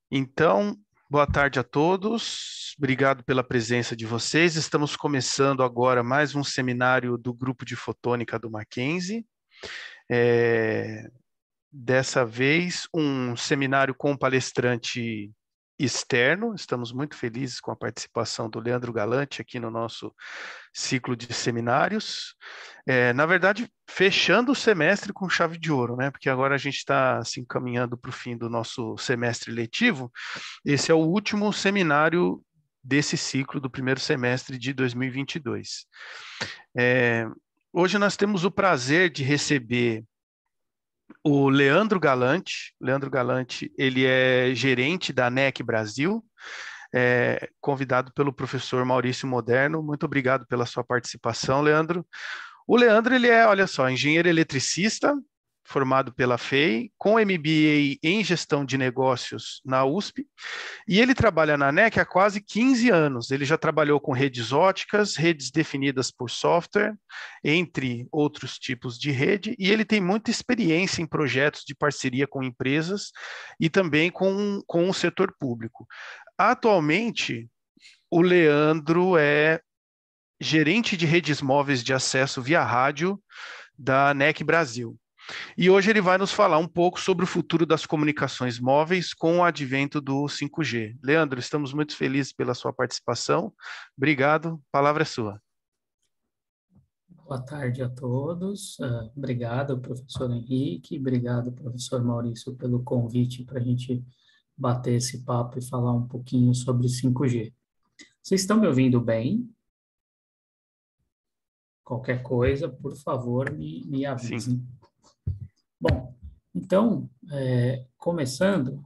Então, boa tarde a todos. Obrigado pela presença de vocês. Estamos começando agora mais um seminário do Grupo de Fotônica do Mackenzie. Dessa vez, um seminário com um palestrante externo. Estamos muito felizes com a participação do Leandro Galante aqui no nosso ciclo de seminários. Na verdade, fechando o semestre com chave de ouro, né? Porque agora a gente está se encaminhando para o fim do nosso semestre letivo. Esse é o último seminário desse ciclo do primeiro semestre de 2022. Hoje nós temos o prazer de receber o Leandro Galante. Leandro Galante, ele é gerente da ANEC Brasil, convidado pelo professor Maurício Moderno. Muito obrigado pela sua participação, Leandro. O Leandro, ele é, olha só, engenheiro eletricista, formado pela FEI, com MBA em gestão de negócios na USP, e ele trabalha na ANEC há quase 15 anos. Ele já trabalhou com redes óticas, redes definidas por software, entre outros tipos de rede, e ele tem muita experiência em projetos de parceria com empresas e também com o setor público. Atualmente, o Leandro é gerente de redes móveis de acesso via rádio da ANEC Brasil. E hoje ele vai nos falar um pouco sobre o futuro das comunicações móveis com o advento do 5G. Leandro, estamos muito felizes pela sua participação. Obrigado, a palavra é sua. Boa tarde a todos. Obrigado, professor Henrique. Obrigado, professor Maurício, pelo convite para a gente bater esse papo e falar um pouquinho sobre 5G. Vocês estão me ouvindo bem? Qualquer coisa, por favor, me avisem. Sim. Bom, então, começando,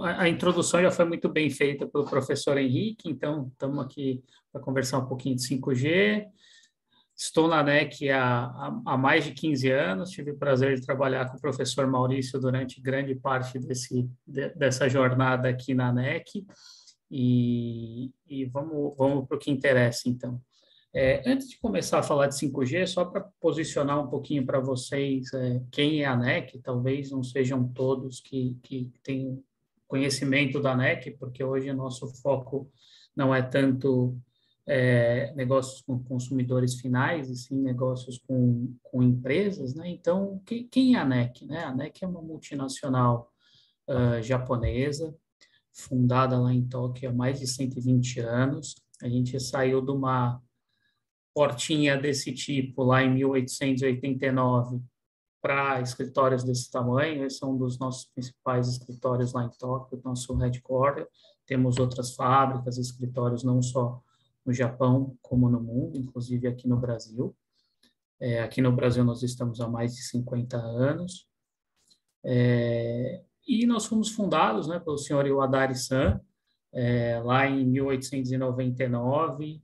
a introdução já foi muito bem feita pelo professor Henrique, então estamos aqui para conversar um pouquinho de 5G. Estou na ANEC há mais de 15 anos, tive o prazer de trabalhar com o professor Maurício durante grande parte dessa jornada aqui na ANEC, e vamos para o que interessa, então. Antes de começar a falar de 5G, só para posicionar um pouquinho para vocês quem é a ANEC, talvez não sejam todos que têm conhecimento da ANEC, porque hoje o nosso foco não é tanto negócios com consumidores finais, e sim negócios com empresas, né? Então, quem é a ANEC, né? A ANEC é uma multinacional japonesa, fundada lá em Tóquio há mais de 120 anos. A gente saiu de uma portinha desse tipo lá em 1889 para escritórios desse tamanho. Esse é um dos nossos principais escritórios lá em Tóquio, nosso headquarter. Temos outras fábricas, escritórios não só no Japão como no mundo, inclusive aqui no Brasil. Aqui no Brasil nós estamos há mais de 50 anos. E nós fomos fundados, né, pelo senhor Iwadari-san, lá em 1899,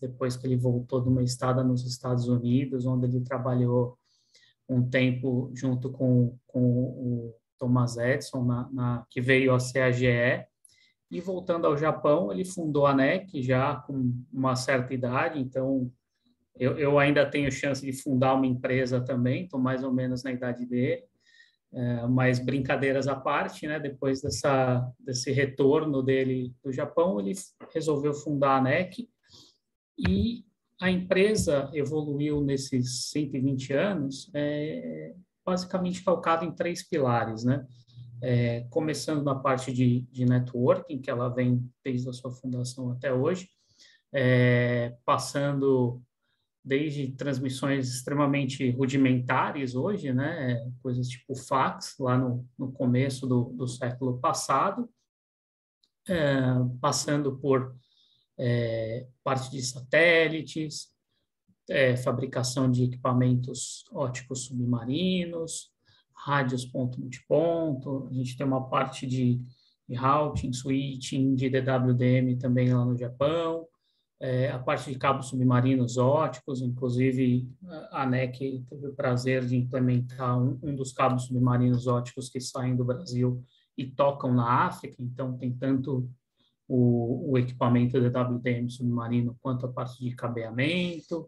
depois que ele voltou de uma estada nos Estados Unidos, onde ele trabalhou um tempo junto com o Thomas Edison, que veio a ser a GE, e voltando ao Japão, ele fundou a ANEC já com uma certa idade, então eu ainda tenho chance de fundar uma empresa também, estou mais ou menos na idade dele, mas brincadeiras à parte, né? Depois desse retorno dele do Japão, ele resolveu fundar a ANEC, e a empresa evoluiu nesses 120 anos, basicamente calcada em 3 pilares, né? Começando na parte de networking, que ela vem desde a sua fundação até hoje, passando desde transmissões extremamente rudimentares hoje, né? Coisas tipo fax, lá no começo do século passado, passando por parte de satélites, fabricação de equipamentos óticos submarinos, rádios ponto-multiponto. A gente tem uma parte de routing, switching, de DWDM também lá no Japão, a parte de cabos submarinos óticos, inclusive a ANEC teve o prazer de implementar um dos cabos submarinos óticos que saem do Brasil e tocam na África, então tem tanto o equipamento DWDM submarino quanto a parte de cabeamento.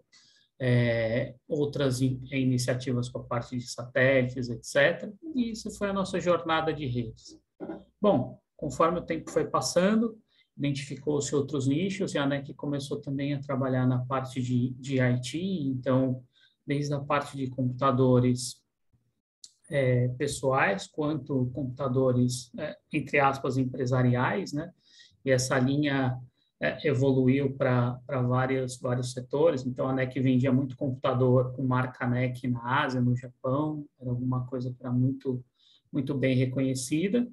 outras iniciativas com a parte de satélites, etc. E isso foi a nossa jornada de redes. Bom, conforme o tempo foi passando, identificou-se outros nichos, e a ANEC começou também a trabalhar na parte de IT, então, desde a parte de computadores pessoais, quanto computadores, entre aspas, empresariais, né? E essa linha evoluiu para vários setores. Então, a NEC vendia muito computador com marca NEC na Ásia, no Japão, era alguma coisa que era muito bem reconhecida.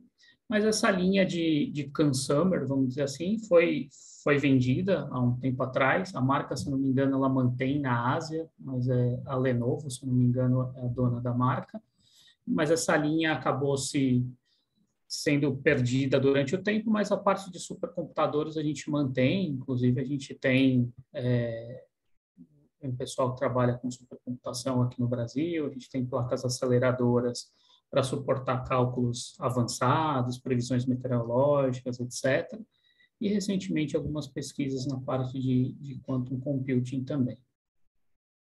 Mas essa linha de consumer, vamos dizer assim, foi vendida há um tempo atrás. A marca, se não me engano, ela mantém na Ásia, mas é a Lenovo, se não me engano, é a dona da marca. Mas essa linha acabou sendo perdida durante o tempo, mas a parte de supercomputadores a gente mantém, inclusive a gente tem um pessoal que trabalha com supercomputação aqui no Brasil, a gente tem placas aceleradoras para suportar cálculos avançados, previsões meteorológicas, etc. E, recentemente, algumas pesquisas na parte de quantum computing também.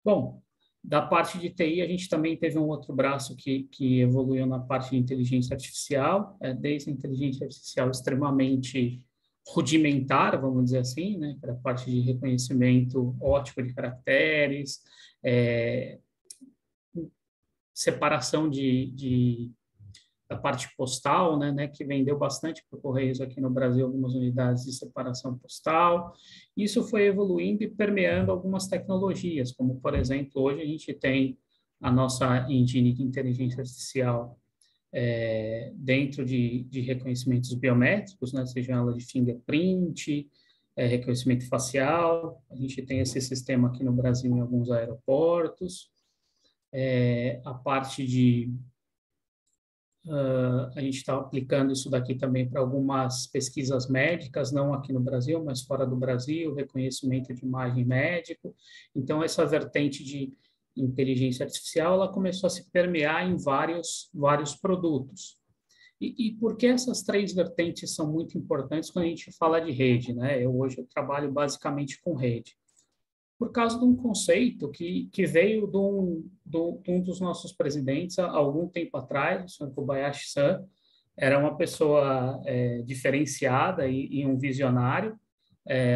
Bom, da parte de TI, a gente também teve um outro braço que evoluiu na parte de inteligência artificial, desde a inteligência artificial extremamente rudimentar, vamos dizer assim, né, para a parte de reconhecimento óptico de caracteres, separação da parte postal, né, que vendeu bastante para o Correios aqui no Brasil, algumas unidades de separação postal. Isso foi evoluindo e permeando algumas tecnologias, como, por exemplo, hoje a gente tem a nossa engine de inteligência artificial dentro de reconhecimentos biométricos, né, seja ela de fingerprint, reconhecimento facial. A gente tem esse sistema aqui no Brasil em alguns aeroportos. A parte a gente está aplicando isso daqui também para algumas pesquisas médicas, não aqui no Brasil, mas fora do Brasil, reconhecimento de imagem médico. Então, essa vertente de inteligência artificial, ela começou a se permear em vários produtos. E por que essas três vertentes são muito importantes quando a gente fala de rede, né? Hoje eu trabalho basicamente com rede. Por causa de um conceito que veio de um dos nossos presidentes há algum tempo atrás, o senhor Kobayashi-san, era uma pessoa diferenciada e um visionário.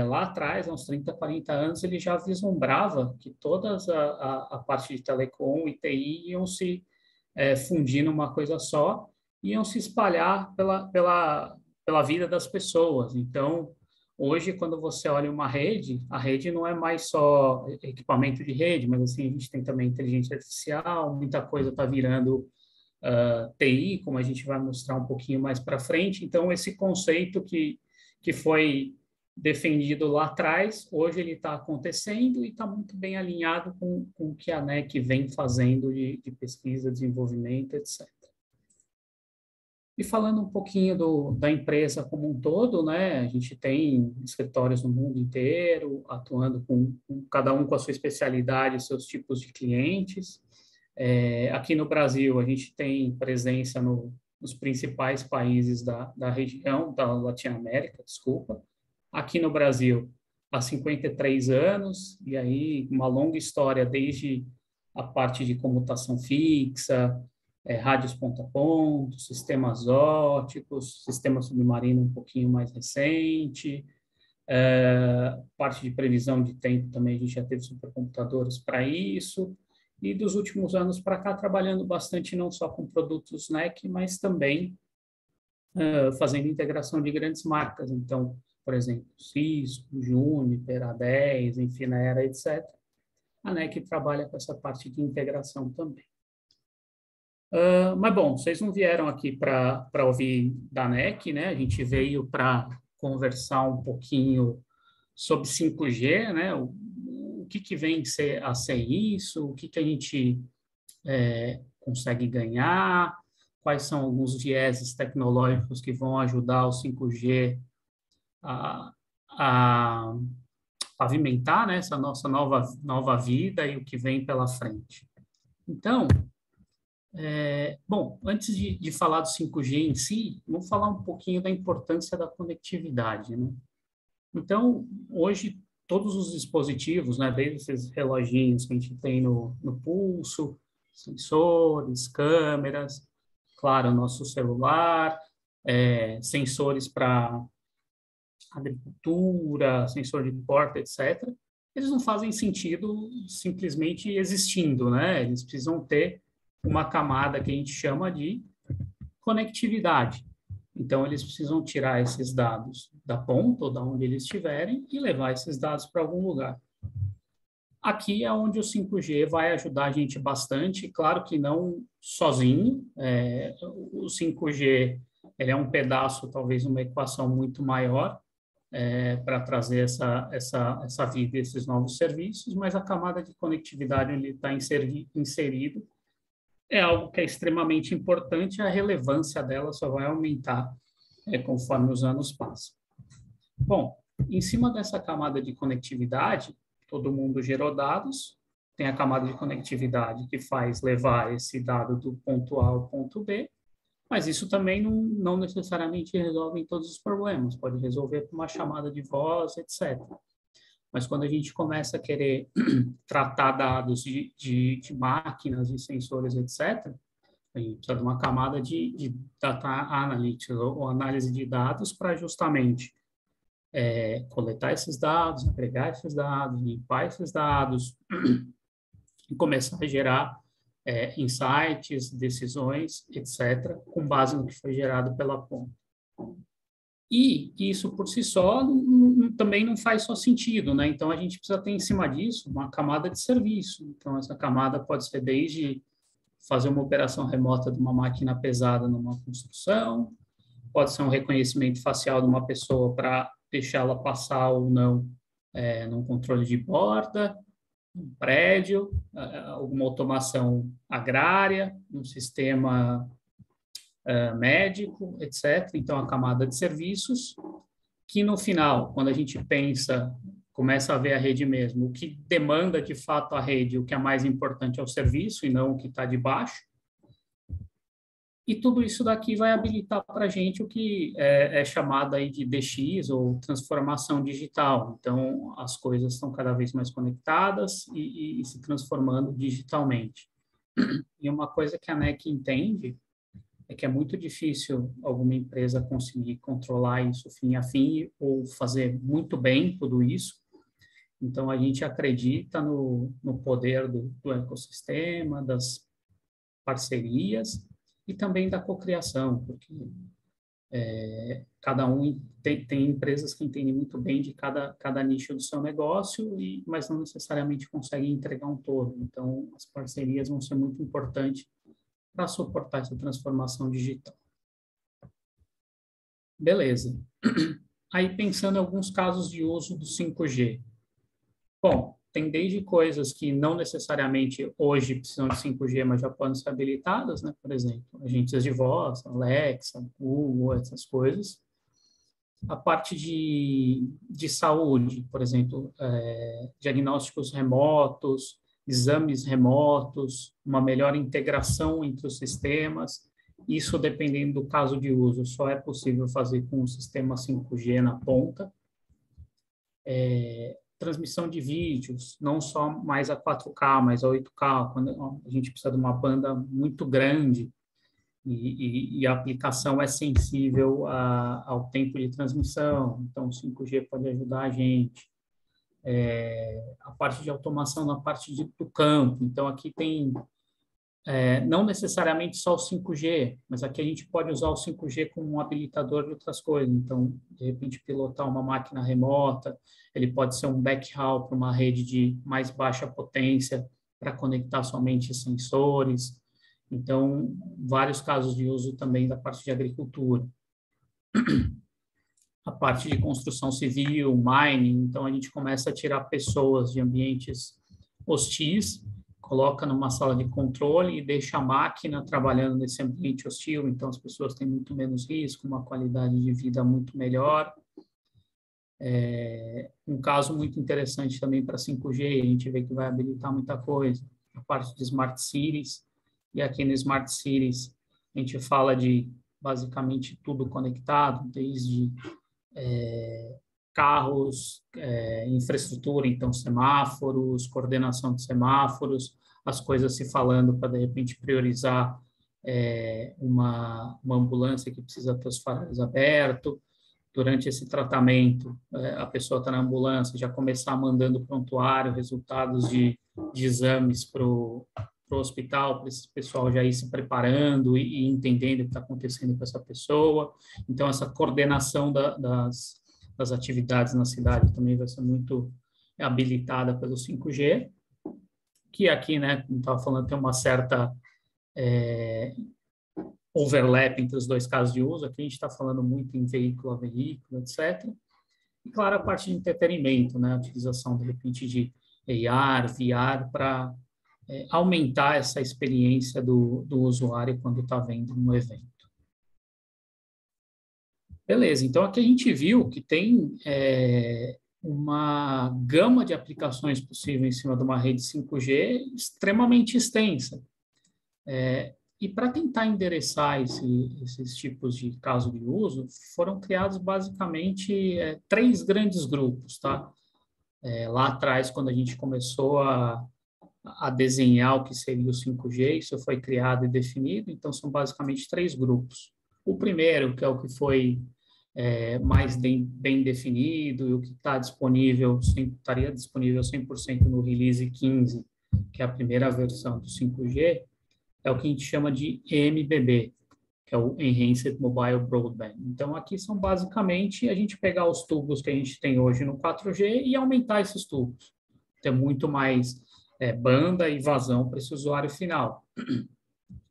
Lá atrás, há uns 30, 40 anos, ele já vislumbrava que todas a parte de telecom e TI iam se fundir numa coisa só, iam se espalhar pela vida das pessoas. Então, hoje, quando você olha uma rede, a rede não é mais só equipamento de rede, mas assim, a gente tem também inteligência artificial, muita coisa está virando TI, como a gente vai mostrar um pouquinho mais para frente. Então, esse conceito que foi defendido lá atrás, hoje ele está acontecendo e está muito bem alinhado com o que a ANEC vem fazendo de pesquisa, desenvolvimento, etc. E falando um pouquinho da empresa como um todo, né, a gente tem escritórios no mundo inteiro, atuando com cada um com a sua especialidade, seus tipos de clientes. Aqui no Brasil, a gente tem presença nos principais países da região, da Latinoamérica, desculpa. Aqui no Brasil, há 53 anos, e aí uma longa história desde a parte de comutação fixa, rádios ponto-a-ponto, sistemas óticos, sistema submarino um pouquinho mais recente, parte de previsão de tempo também a gente já teve supercomputadores para isso, e dos últimos anos para cá trabalhando bastante não só com produtos NEC, mas também fazendo integração de grandes marcas, então, por exemplo, Cisco, Juniper, A10, Infinera, etc. A NEC trabalha com essa parte de integração também. Mas, bom, vocês não vieram aqui para ouvir da NEC, né? A gente veio para conversar um pouquinho sobre 5G, né? O que vem a ser isso, o que a gente consegue ganhar, quais são alguns vieses tecnológicos que vão ajudar o 5G a pavimentar, né, essa nossa nova vida e o que vem pela frente. Então, bom, antes de falar do 5G em si, vamos falar um pouquinho da importância da conectividade, né? Então, hoje, todos os dispositivos, né, desde esses reloginhos que a gente tem no pulso, sensores, câmeras, claro, nosso celular, sensores para agricultura, sensor de porta, etc., eles não fazem sentido simplesmente existindo, né? Eles precisam ter uma camada que a gente chama de conectividade. Então, eles precisam tirar esses dados da ponta ou da onde eles estiverem e levar esses dados para algum lugar. Aqui é onde o 5G vai ajudar a gente bastante, claro que não sozinho. O 5G ele é um pedaço, talvez uma equação muito maior para trazer essa vida e esses novos serviços, mas a camada de conectividade onde ele está inserido é algo que é extremamente importante, a relevância dela só vai aumentar conforme os anos passam. Bom, em cima dessa camada de conectividade, todo mundo gerou dados, tem a camada de conectividade que faz levar esse dado do ponto A ao ponto B, mas isso também não necessariamente resolve todos os problemas, pode resolver com uma chamada de voz, etc. Mas quando a gente começa a querer tratar dados de máquinas, de sensores, etc., a gente precisa de uma camada de data analytics, ou análise de dados, para justamente coletar esses dados, agregar esses dados, limpar esses dados e começar a gerar insights, decisões, etc., com base no que foi gerado pela ponta. E isso por si só também não faz só sentido, né? Então a gente precisa ter em cima disso uma camada de serviço. Então essa camada pode ser desde fazer uma operação remota de uma máquina pesada numa construção, pode ser um reconhecimento facial de uma pessoa para deixá-la passar ou não num controle de borda, um prédio, alguma automação agrária, um sistema médico, etc. Então, a camada de serviços, que no final, quando a gente pensa, começa a ver a rede mesmo, o que demanda de fato a rede, o que é mais importante é o serviço e não o que está debaixo. E tudo isso daqui vai habilitar para a gente o que é chamado aí de DX, ou transformação digital. Então, as coisas estão cada vez mais conectadas e se transformando digitalmente. E uma coisa que a NEC entende é que é muito difícil alguma empresa conseguir controlar isso fim a fim ou fazer muito bem tudo isso. Então, a gente acredita no poder do ecossistema, das parcerias, e também da cocriação, porque cada um tem empresas que entendem muito bem de cada nicho do seu negócio, mas não necessariamente conseguem entregar um todo. Então, as parcerias vão ser muito importantes para suportar essa transformação digital. Beleza. Aí, pensando em alguns casos de uso do 5G. Bom, tem desde coisas que não necessariamente hoje precisam de 5G, mas já podem ser habilitadas, né? Por exemplo, agentes de voz, Alexa, Google, essas coisas. A parte de saúde, por exemplo, diagnósticos remotos, exames remotos, uma melhor integração entre os sistemas. Isso, dependendo do caso de uso, só é possível fazer com o sistema 5G na ponta. Transmissão de vídeos, não só mais a 4K, mas a 8K, quando a gente precisa de uma banda muito grande e a aplicação é sensível ao tempo de transmissão, então o 5G pode ajudar a gente. A parte de automação na parte do campo, então aqui tem não necessariamente só o 5G, mas aqui a gente pode usar o 5G como um habilitador de outras coisas. Então, de repente, pilotar uma máquina remota, ele pode ser um backhaul para uma rede de mais baixa potência para conectar somente sensores. Então, vários casos de uso também da parte de agricultura. A parte de construção civil, mining, então a gente começa a tirar pessoas de ambientes hostis, coloca numa sala de controle e deixa a máquina trabalhando nesse ambiente hostil, então as pessoas têm muito menos risco, uma qualidade de vida muito melhor. Um caso muito interessante também para 5G, a gente vê que vai habilitar muita coisa, a parte de Smart Cities, e aqui no Smart Cities a gente fala de basicamente tudo conectado, desde carros, infraestrutura, então semáforos, coordenação de semáforos, as coisas se falando para, de repente, priorizar uma ambulância que precisa ter os faróis abertos. Durante esse tratamento, a pessoa está na ambulância, já começar mandando prontuário, resultados de exames para o hospital, para esse pessoal já ir se preparando e entendendo o que está acontecendo com essa pessoa. Então, essa coordenação das atividades na cidade também vai ser muito habilitada pelo 5G, que aqui, né, como estava falando, tem uma certa overlap entre os dois casos de uso. Aqui a gente está falando muito em veículo a veículo, etc. E, claro, a parte de entretenimento, né, a utilização, de repente, de AR, VR, para aumentar essa experiência do usuário quando está vendo um evento. Beleza, então aqui a gente viu que tem uma gama de aplicações possíveis em cima de uma rede 5G extremamente extensa. E para tentar endereçar esses tipos de caso de uso, foram criados basicamente 3 grandes grupos, tá? Lá atrás, quando a gente começou a desenhar o que seria o 5G, isso foi criado e definido, então são basicamente 3 grupos. O primeiro, que é o que foi mais bem definido e o que estaria disponível 100% no Release 15, que é a primeira versão do 5G, é o que a gente chama de EMBB, que é o Enhanced Mobile Broadband. Então, aqui são basicamente a gente pegar os tubos que a gente tem hoje no 4G e aumentar esses tubos. Ter muito mais banda e vazão para esse usuário final.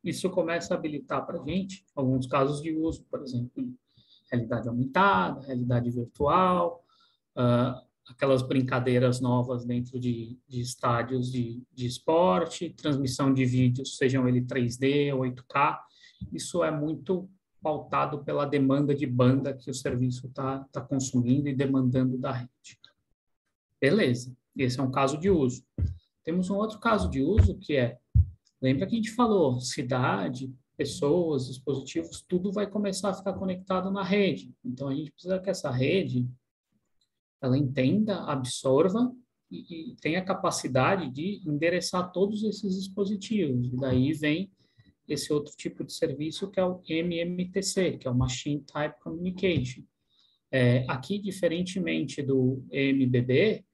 Isso começa a habilitar para a gente alguns casos de uso, por exemplo, realidade aumentada, realidade virtual, aquelas brincadeiras novas dentro de estádios de esporte, transmissão de vídeos, sejam ele 3D ou 8K. Isso é muito pautado pela demanda de banda que o serviço está consumindo e demandando da rede. Beleza, esse é um caso de uso. Temos um outro caso de uso que lembra que a gente falou, cidade, pessoas, dispositivos, tudo vai começar a ficar conectado na rede. Então, a gente precisa que essa rede ela entenda, absorva e tenha a capacidade de endereçar todos esses dispositivos. E daí vem esse outro tipo de serviço que é o MMTC, que é o Machine Type Communication. Aqui, diferentemente do EMBB,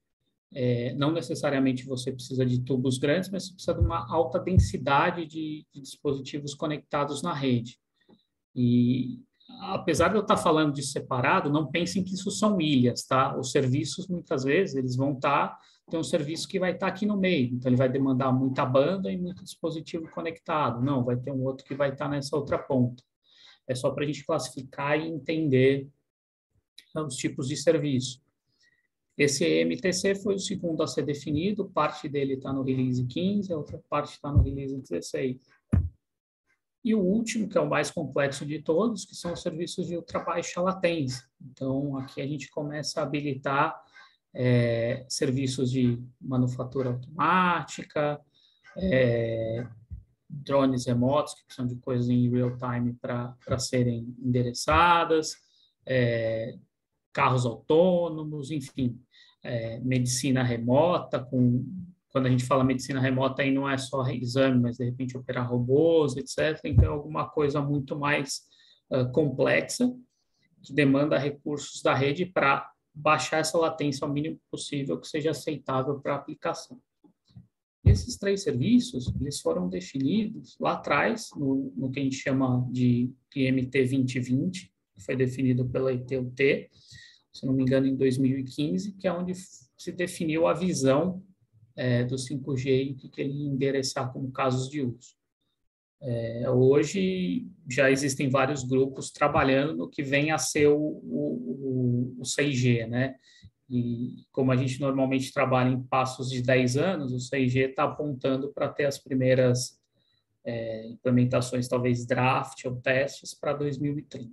não necessariamente você precisa de tubos grandes, mas você precisa de uma alta densidade de dispositivos conectados na rede. E apesar de eu estar falando de separado, não pensem que isso são ilhas, tá? Os serviços, muitas vezes, eles vão tem um serviço que vai estar aqui no meio, então ele vai demandar muita banda e muito dispositivo conectado. Não, vai ter um outro que vai estar nessa outra ponta. É só para a gente classificar e entender os tipos de serviço. Esse EMTC foi o segundo a ser definido, parte dele está no Release 15, a outra parte está no Release 16. E o último, que é o mais complexo de todos, que são os serviços de ultra-baixa latência. Então, aqui a gente começa a habilitar serviços de manufatura automática, drones remotos, que são de coisas em real time para serem endereçadas, carros autônomos, enfim, medicina remota, quando a gente fala medicina remota, aí não é só exame, mas de repente operar robôs, etc. Então, é alguma coisa muito mais complexa, que demanda recursos da rede para baixar essa latência ao mínimo possível, que seja aceitável para a aplicação. Esses 3 serviços, eles foram definidos lá atrás, no que a gente chama de IMT 2020, que foi definido pela ITU-T, se não me engano, em 2015, que é onde se definiu a visão do 5G e o que ele endereçar como casos de uso. Hoje, já existem vários grupos trabalhando no que vem a ser o 6G, né? E como a gente normalmente trabalha em passos de 10 anos, o 6G está apontando para ter as primeiras implementações, talvez draft ou testes, para 2030.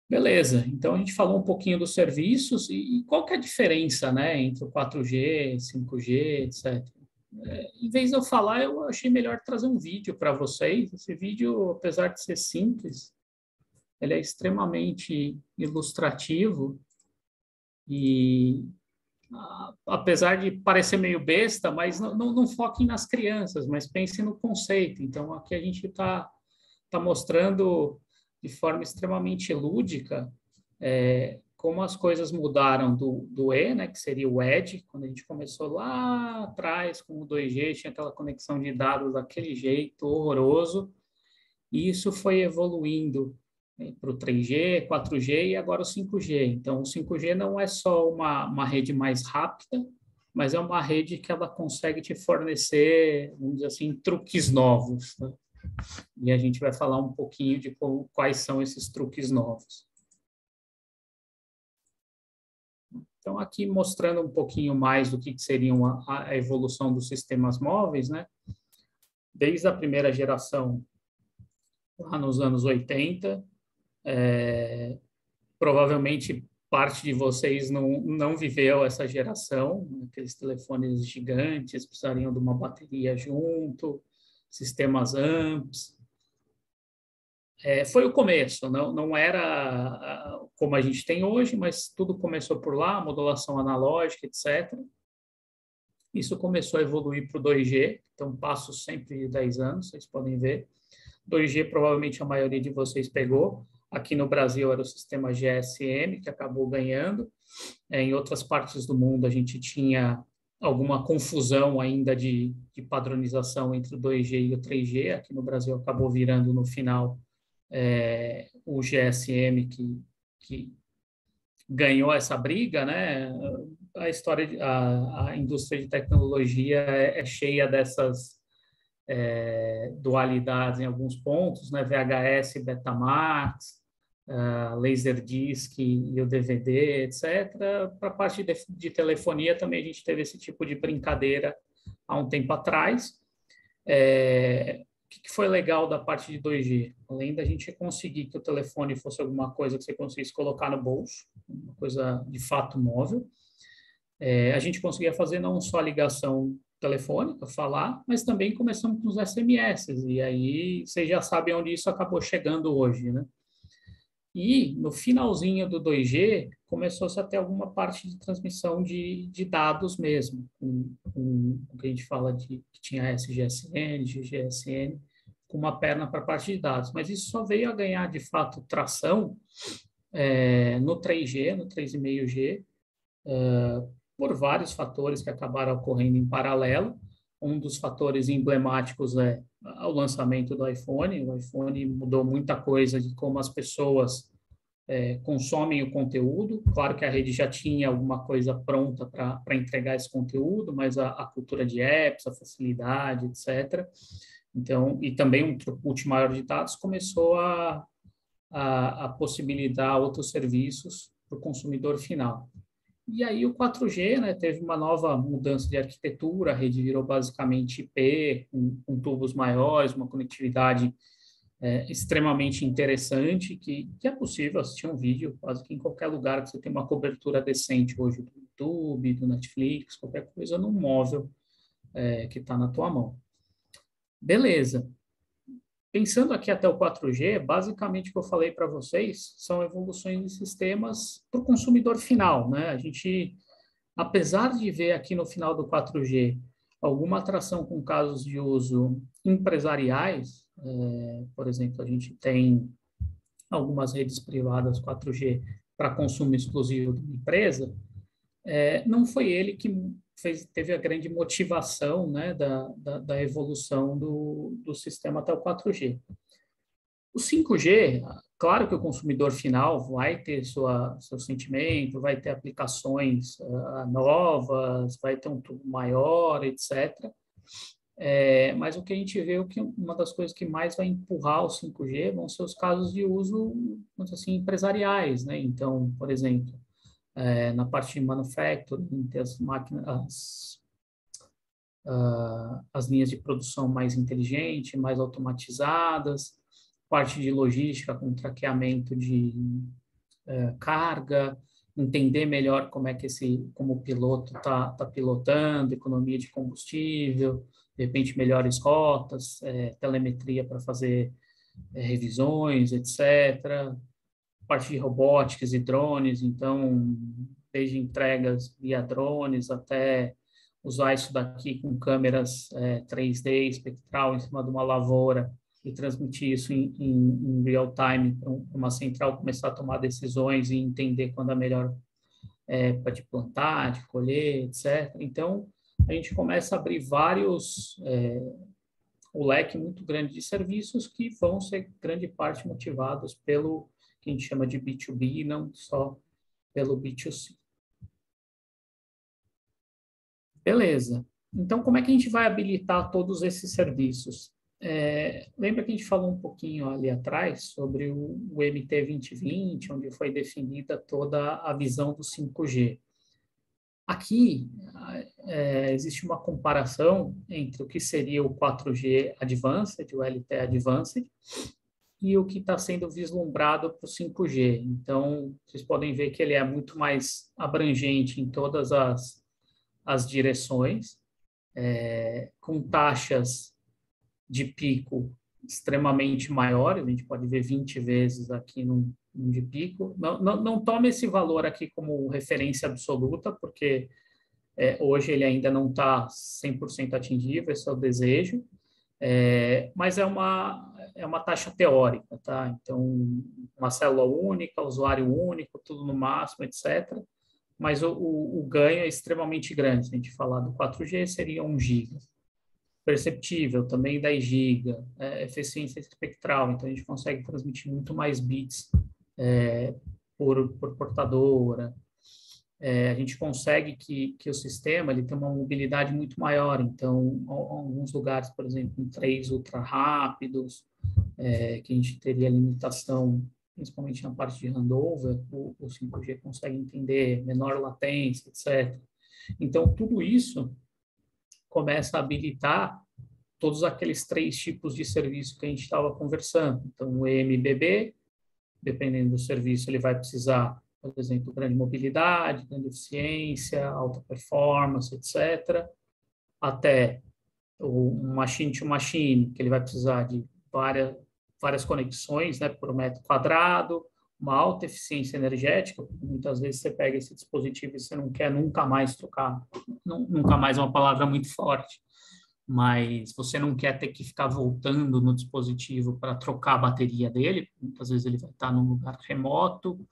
Beleza, então a gente falou um pouquinho dos serviços e qual que é a diferença, né, entre o 4G, 5G, etc. Em vez de eu falar, eu achei melhor trazer um vídeo para vocês. Esse vídeo, apesar de ser simples, ele é extremamente ilustrativo e, apesar de parecer meio besta, mas não foquem nas crianças, mas pensem no conceito. Então, aqui a gente está mostrando de forma extremamente lúdica como as coisas mudaram do E, né, que seria o ED, quando a gente começou lá atrás com o 2G, tinha aquela conexão de dados daquele jeito horroroso, e isso foi evoluindo para o 3G, 4G e agora o 5G. Então, o 5G não é só uma rede mais rápida, mas é uma rede que ela consegue te fornecer, vamos dizer assim, truques novos, né? E a gente vai falar um pouquinho de quais são esses truques novos. Então, aqui mostrando um pouquinho mais do que seria a evolução dos sistemas móveis, né? Desde a primeira geração, lá nos anos 80, provavelmente parte de vocês não viveu essa geração, aqueles telefones gigantes, precisariam de uma bateria junto, sistemas AMPS. Foi o começo, não era como a gente tem hoje, mas tudo começou por lá, modulação analógica, etc. Isso começou a evoluir para o 2G, então passo sempre de 10 anos, vocês podem ver. 2G provavelmente a maioria de vocês pegou. Aqui no Brasil era o sistema GSM, que acabou ganhando. Em outras partes do mundo a gente tinha alguma confusão ainda de padronização entre o 2G e o 3G. Aqui no Brasil acabou virando no final o GSM que ganhou essa briga, né? A história, a indústria de tecnologia é cheia dessas dualidades em alguns pontos, né? VHS, Betamax, Laserdisc e o DVD, etc. Para a parte de telefonia também a gente teve esse tipo de brincadeira há um tempo atrás. O que foi legal da parte de 2G? Além da gente conseguir que o telefone fosse alguma coisa que você conseguisse colocar no bolso, uma coisa de fato móvel, a gente conseguia fazer não só ligação telefônica, falar, mas também começamos com os SMS, e aí vocês já sabem onde isso acabou chegando hoje, né? E no finalzinho do 2G, começou-se a ter alguma parte de transmissão de dados mesmo, com o que a gente fala que tinha SGSN, GGSN, com uma perna para a parte de dados. Mas isso só veio a ganhar, de fato, tração no 3G, no 3,5G, por vários fatores que acabaram ocorrendo em paralelo. Um dos fatores emblemáticos é o lançamento do iPhone. O iPhone mudou muita coisa de como as pessoas consomem o conteúdo. Claro que a rede já tinha alguma coisa pronta para entregar esse conteúdo, mas a cultura de apps, a facilidade, etc. Então, e também um throughput maior de dados começou a possibilitar outros serviços para o consumidor final. E aí o 4G, né, teve uma nova mudança de arquitetura, a rede virou basicamente IP, com tubos maiores, uma conectividade extremamente interessante, que é possível assistir um vídeo quase que em qualquer lugar que você tem uma cobertura decente hoje, do YouTube, do Netflix, qualquer coisa num móvel que está na tua mão. Beleza. Pensando aqui até o 4G, basicamente o que eu falei para vocês são evoluções de sistemas para o consumidor final, né? A gente, apesar de ver aqui no final do 4G alguma atração com casos de uso empresariais, por exemplo, a gente tem algumas redes privadas 4G para consumo exclusivo de uma empresa, não foi ele que teve a grande motivação, né, da evolução do sistema até o 4G. O 5G, claro que o consumidor final vai ter seu sentimento, vai ter aplicações novas, vai ter um tubo maior, etc. Mas o que a gente vê é que uma das coisas que mais vai empurrar o 5G vão ser os casos de uso, assim, empresariais, né? Então, por exemplo, na parte de manufacturing, ter as máquinas, as linhas de produção mais inteligentes, mais automatizadas, parte de logística com traqueamento de carga, entender melhor como o piloto está pilotando, economia de combustível, de repente melhores rotas, telemetria para fazer revisões, etc. parte de robóticas e drones, então, desde entregas via drones até usar isso daqui com câmeras 3D espectral em cima de uma lavoura e transmitir isso em real time para uma central começar a tomar decisões e entender quando é melhor de plantar, de colher, etc. Então, a gente começa a abrir o leque muito grande de serviços que vão ser grande parte motivados pelo que a gente chama de B2B, não só pelo B2C. Beleza. Então, como é que a gente vai habilitar todos esses serviços? Lembra que a gente falou um pouquinho ali atrás sobre o MT 2020, onde foi definida toda a visão do 5G. Aqui, existe uma comparação entre o que seria o 4G Advanced, o LTE Advanced, e o que está sendo vislumbrado para o 5G. Então, vocês podem ver que ele é muito mais abrangente em todas as direções, com taxas de pico extremamente maiores, a gente pode ver 20 vezes aqui num de pico. Não tome esse valor aqui como referência absoluta, porque hoje ele ainda não está 100% atingível, esse é o desejo, mas é uma taxa teórica, tá? Então, uma célula única, usuário único, tudo no máximo, etc. Mas o ganho é extremamente grande. Se a gente falar do 4G, seria 1 GB. Perceptível, também 10 GB, eficiência espectral, então a gente consegue transmitir muito mais bits por portadora. A gente consegue que o sistema ele tenha uma mobilidade muito maior, então, em alguns lugares, por exemplo, em trens ultra rápidos, que a gente teria limitação, principalmente na parte de handover, o 5G consegue entender menor latência, etc. Então, tudo isso começa a habilitar todos aqueles 3 tipos de serviço que a gente estava conversando. Então, o EMBB, dependendo do serviço, ele vai precisar, por exemplo, grande mobilidade, grande eficiência, alta performance, etc., até o machine-to-machine, que ele vai precisar de várias conexões, né, por metro quadrado, uma alta eficiência energética. Muitas vezes você pega esse dispositivo e você não quer nunca mais trocar, nunca mais é uma palavra muito forte, mas você não quer ter que ficar voltando no dispositivo para trocar a bateria dele, muitas vezes ele vai estar num lugar remoto,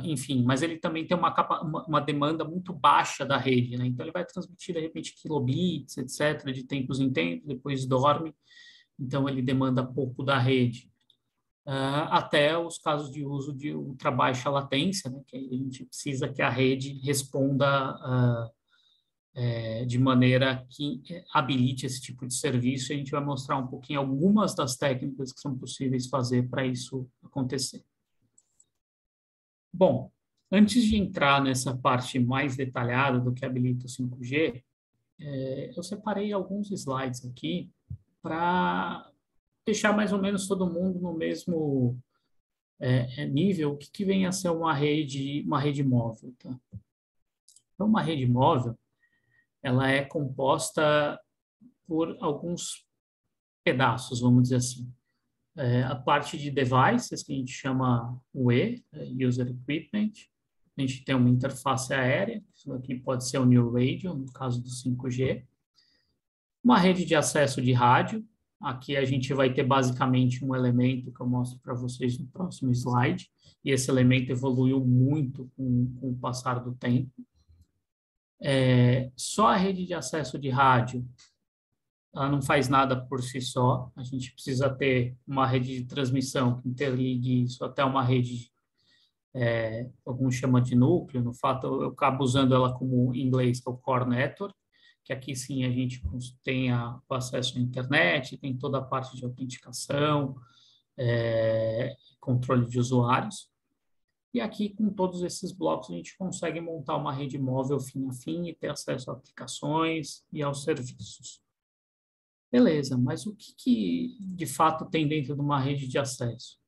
enfim, mas ele também tem uma demanda muito baixa da rede, né? Então ele vai transmitir de repente kilobits, etc., de tempos em tempos, depois dorme, então ele demanda pouco da rede. Até os casos de uso de ultra baixa latência, né? Que a gente precisa que a rede responda de maneira que habilite esse tipo de serviço, e a gente vai mostrar um pouquinho algumas das técnicas que são possíveis fazer para isso acontecer. Bom, antes de entrar nessa parte mais detalhada do que habilita o 5G, eu separei alguns slides aqui para deixar mais ou menos todo mundo no mesmo nível, o que vem a ser uma rede móvel. Tá? Então, uma rede móvel, ela é composta por alguns pedaços, vamos dizer assim. A parte de devices, que a gente chama UE, User Equipment. A gente tem uma interface aérea, isso aqui pode ser o New Radio, no caso do 5G. Uma rede de acesso de rádio, aqui a gente vai ter basicamente um elemento que eu mostro para vocês no próximo slide, e esse elemento evoluiu muito com o passar do tempo. Só a rede de acesso de rádio, ela não faz nada por si só, a gente precisa ter uma rede de transmissão que interligue isso até uma rede, alguns chamam de núcleo, no fato eu acabo usando ela como em inglês, que é o Core Network, que aqui sim a gente tem o acesso à internet, tem toda a parte de autenticação, controle de usuários, e aqui com todos esses blocos a gente consegue montar uma rede móvel fim a fim e ter acesso a aplicações e aos serviços. Beleza, mas o que de fato tem dentro de uma rede de acesso?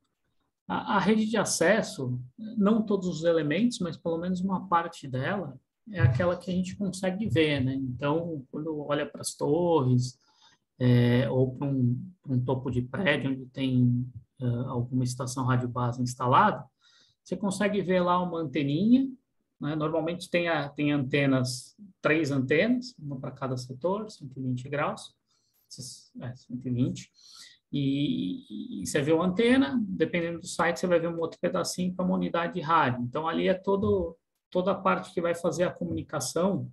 A rede de acesso, não todos os elementos, mas pelo menos uma parte dela, é aquela que a gente consegue ver, né? Então, quando olha para as torres, ou para um topo de prédio onde tem alguma estação rádio base instalada, você consegue ver lá uma anteninha, né? Normalmente tem antenas, 3 antenas, uma para cada setor, 120 graus, 120, e você vê uma antena, dependendo do site, você vai ver um outro pedacinho para uma unidade de rádio. Então, ali é toda a parte que vai fazer a comunicação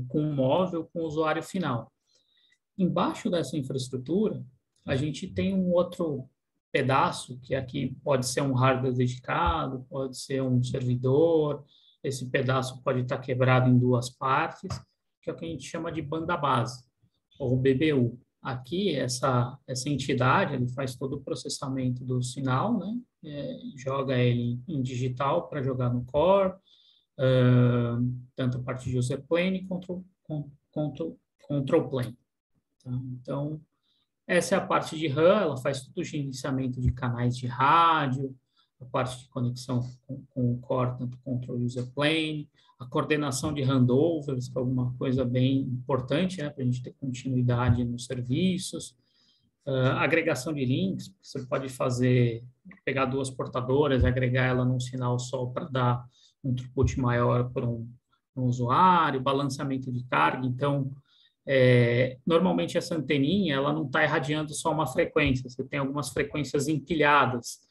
com o móvel, com o usuário final. Embaixo dessa infraestrutura, a gente tem um outro pedaço, que aqui pode ser um hardware dedicado, pode ser um servidor, esse pedaço pode estar quebrado em 2 partes, que é o que a gente chama de banda base, ou BBU. Aqui, essa entidade, ele faz todo o processamento do sinal, né? Joga ele em digital para jogar no core, tanto a parte de user plane quanto control plane. Tá? Então, essa é a parte de RAM, ela faz todo o gerenciamento de canais de rádio, a parte de conexão com o core, tanto control user plane, a coordenação de handovers, que é alguma coisa bem importante, né, para a gente ter continuidade nos serviços, agregação de links, você pode pegar 2 portadoras e agregar ela num sinal só para dar um throughput maior para um usuário, balanceamento de carga. Então, normalmente essa anteninha, ela não está irradiando só uma frequência, você tem algumas frequências empilhadas,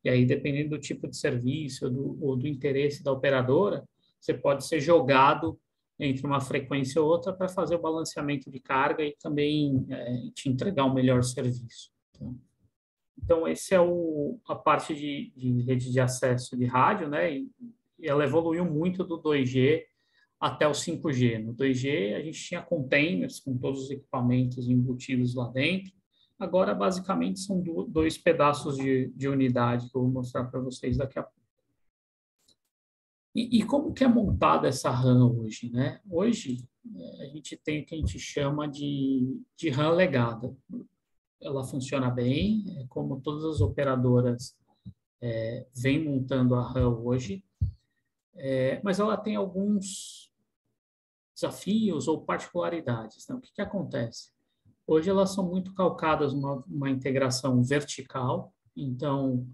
e aí, dependendo do tipo de serviço ou do interesse da operadora, você pode ser jogado entre uma frequência ou outra para fazer o balanceamento de carga e também te entregar um melhor serviço. Então, esse é a parte de rede de acesso de rádio, né? E ela evoluiu muito do 2G até o 5G. No 2G, a gente tinha containers com todos os equipamentos embutidos lá dentro. Agora, basicamente, são 2 pedaços de unidade que eu vou mostrar para vocês daqui a pouco. E como que é montada essa RAM hoje, né? Hoje, a gente tem o que a gente chama de RAM legada. Ela funciona bem, como todas as operadoras vêm montando a RAM hoje, mas ela tem alguns desafios ou particularidades, né? O que acontece? Hoje elas são muito calcadas numa integração vertical, então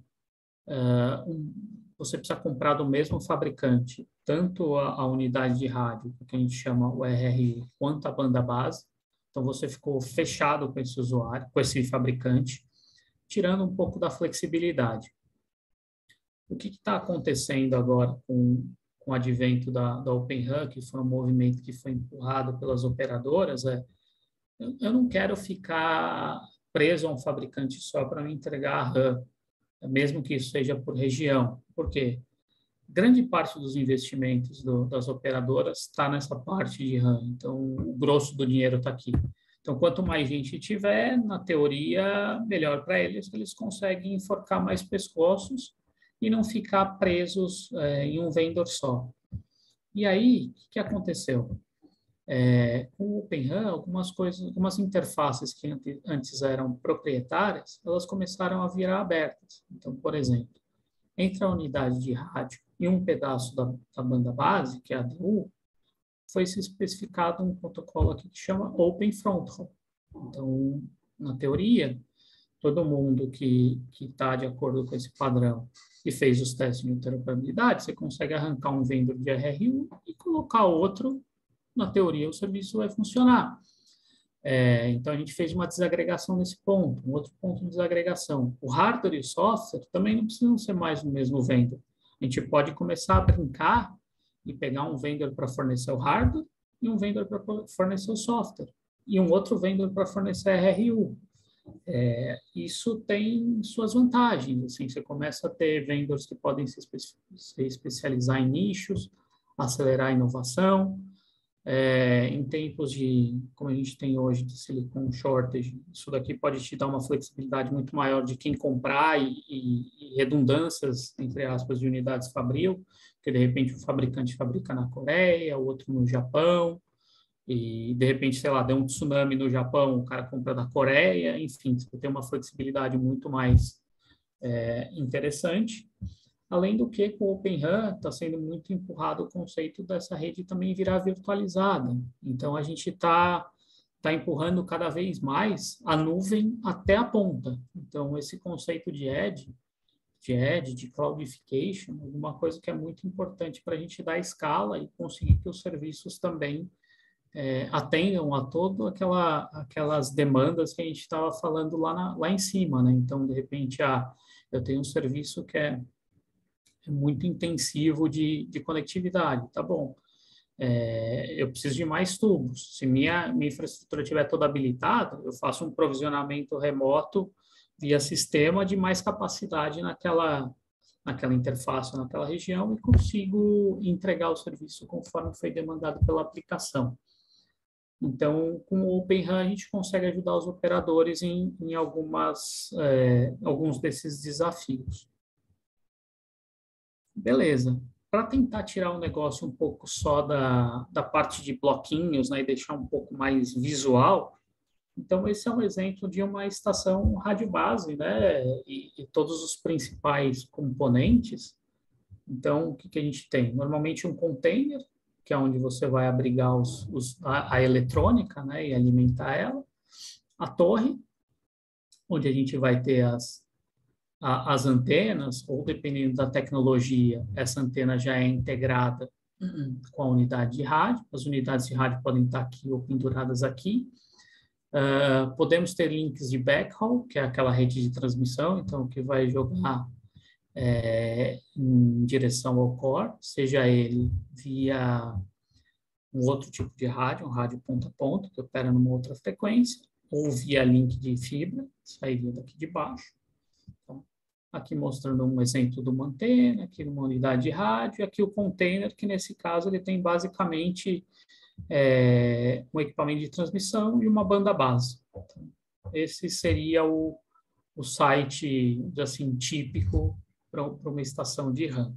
você precisa comprar do mesmo fabricante, tanto a unidade de rádio, que a gente chama o RRU, quanto a banda base. Então você ficou fechado com esse usuário, com esse fabricante, tirando um pouco da flexibilidade. O que está acontecendo agora com o advento da Open RAN, que foi um movimento que foi empurrado pelas operadoras, eu não quero ficar preso a um fabricante só para me entregar a RAM, mesmo que isso seja por região. Por quê? Grande parte dos investimentos das operadoras está nessa parte de RAM, então o grosso do dinheiro está aqui. Então, quanto mais gente tiver, na teoria, melhor para eles conseguem enforcar mais pescoços e não ficar presos em um vendor só. E aí, o que aconteceu? Com o Open RAN, algumas interfaces que antes eram proprietárias, elas começaram a virar abertas. Então, por exemplo, entre a unidade de rádio e um pedaço da banda base, que é a DU, foi se especificado um protocolo aqui que chama Open Fronthaul. Então, na teoria, todo mundo que está de acordo com esse padrão e fez os testes de interoperabilidade, você consegue arrancar um vendor de RRU e colocar outro. Na teoria, o serviço vai funcionar. Então, a gente fez uma desagregação nesse ponto. Um outro ponto de desagregação. O hardware e o software também não precisam ser mais no mesmo vendor. A gente pode começar a brincar e pegar um vendor para fornecer o hardware e um vendor para fornecer o software. E um outro vendor para fornecer RRU. Isso tem suas vantagens. Assim, você começa a ter vendors que podem se especializar em nichos, acelerar a inovação. Em tempos como a gente tem hoje de silicon shortage, isso daqui pode te dar uma flexibilidade muito maior de quem comprar e redundâncias, entre aspas, de unidades fabril, porque de repente o fabricante fabrica na Coreia, o outro no Japão, e de repente, sei lá, deu um tsunami no Japão, o cara compra da Coreia, enfim, você tem uma flexibilidade muito mais interessante. Além do que, com o Open RAN, está sendo muito empurrado o conceito dessa rede também virar virtualizada. Então, a gente está está empurrando cada vez mais a nuvem até a ponta. Então, esse conceito de cloudification, alguma coisa que é muito importante para a gente dar escala e conseguir que os serviços também atendam a todas aquelas demandas que a gente estava falando lá em cima, né? Então, de repente, eu tenho um serviço que é muito intensivo de conectividade, tá bom. Eu preciso de mais tubos. Se minha infraestrutura estiver toda habilitada, eu faço um provisionamento remoto via sistema de mais capacidade naquela interface, naquela região, e consigo entregar o serviço conforme foi demandado pela aplicação. Então, com o Open RAN, a gente consegue ajudar os operadores em alguns desses desafios. Beleza. Para tentar tirar o negócio um pouco só da parte de bloquinhos, né, e deixar um pouco mais visual, então esse é um exemplo de uma estação rádio base, né, e todos os principais componentes. Então, o que a gente tem? Normalmente um container, que é onde você vai abrigar a eletrônica, né, e alimentar ela. A torre, onde a gente vai ter as antenas, ou dependendo da tecnologia, essa antena já é integrada com a unidade de rádio. As unidades de rádio podem estar aqui ou penduradas aqui. Podemos ter links de backhaul, que é aquela rede de transmissão, então, que vai jogar em direção ao core, seja ele via um outro tipo de rádio, um rádio ponto a ponto, que opera numa outra frequência, ou via link de fibra, sairia daqui de baixo. Então, aqui mostrando um exemplo de uma antena, aqui uma unidade de rádio, e aqui o container, que nesse caso ele tem basicamente um equipamento de transmissão e uma banda base. Então, esse seria o site, assim, típico para uma estação de RAN.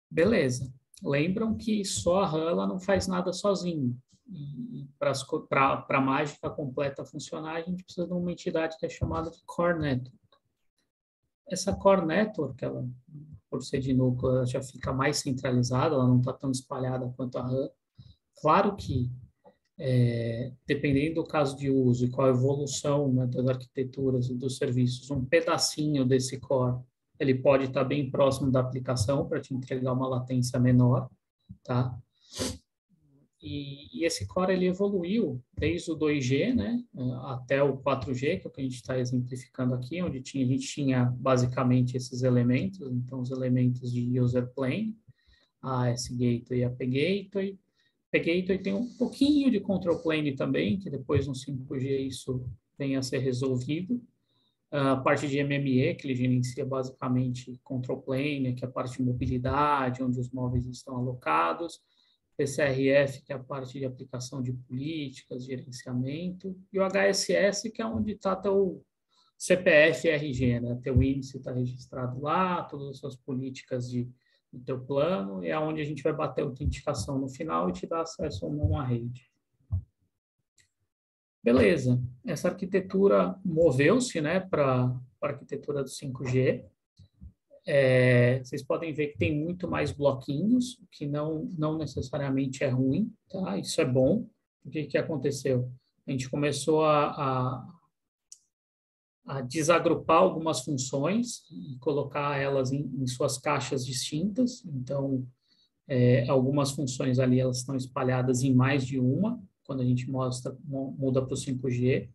Beleza. Lembram que só a RAN ela não faz nada sozinho. Para a mágica completa funcionar, a gente precisa de uma entidade que é chamada de Core Network. Essa Core Network, ela, por ser de núcleo, ela já fica mais centralizada, ela não está tão espalhada quanto a RAN. Claro que, dependendo do caso de uso e qual a evolução, né, das arquiteturas e dos serviços, um pedacinho desse core, ele pode estar bem próximo da aplicação para te entregar uma latência menor, tá? E esse core, ele evoluiu desde o 2G, né, até o 4G, que é o que a gente está exemplificando aqui, onde a gente tinha basicamente esses elementos, então os elementos de user plane, a AS Gateway e a P Gateway. P Gateway tem um pouquinho de control plane também, que depois no 5G isso vem a ser resolvido. A parte de MME, que ele gerencia basicamente control plane, que é a parte de mobilidade, onde os móveis estão alocados. PCRF, que é a parte de aplicação de políticas, gerenciamento. E o HSS, que é onde está teu CPF e RG, né? Teu índice está registrado lá, todas as suas políticas do teu plano, e é onde a gente vai bater a autenticação no final e te dar acesso ou não à rede. Beleza, essa arquitetura moveu-se, né, para a arquitetura do 5G. Vocês podem ver que tem muito mais bloquinhos, o que não necessariamente é ruim, tá? Isso é bom. O que aconteceu? A gente começou a desagrupar algumas funções e colocar elas em suas caixas distintas. Então, algumas funções ali elas estão espalhadas em mais de uma, quando a gente muda para o 5G.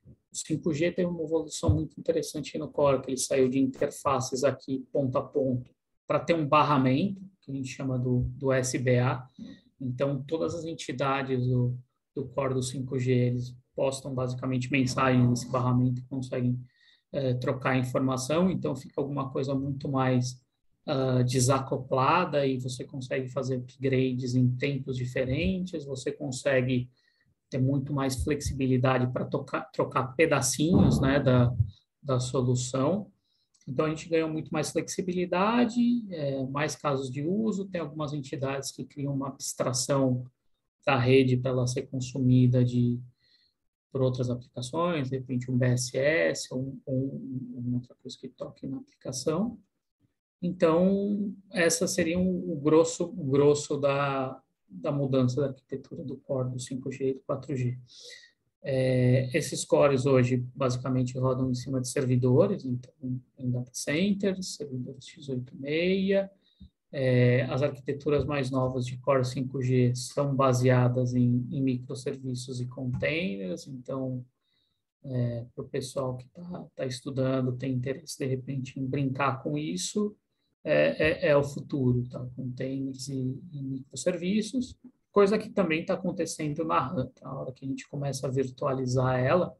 O 5G teve uma evolução muito interessante no core, que ele saiu de interfaces aqui, ponto a ponto, para ter um barramento, que a gente chama do SBA. Então, todas as entidades do core do 5G, eles postam basicamente mensagens nesse barramento e conseguem trocar informação. Então, fica alguma coisa muito mais desacoplada e você consegue fazer upgrades em tempos diferentes, você consegue ter muito mais flexibilidade para trocar pedacinhos, né, da solução. Então, a gente ganhou muito mais flexibilidade, mais casos de uso, tem algumas entidades que criam uma abstração da rede para ela ser consumida por outras aplicações, de repente um BSS ou uma outra coisa que toque na aplicação. Então, essa seria o grosso da mudança da arquitetura do core do 5G e do 4G. Esses cores hoje basicamente rodam em cima de servidores, então em data centers, servidores x86. As arquiteturas mais novas de Core 5G são baseadas em microserviços e containers, então para o pessoal que tá estudando, tem interesse de repente em brincar com isso, é o futuro, tá? Containers e microserviços, coisa que também está acontecendo na RAM. Tá? A hora que a gente começa a virtualizar ela,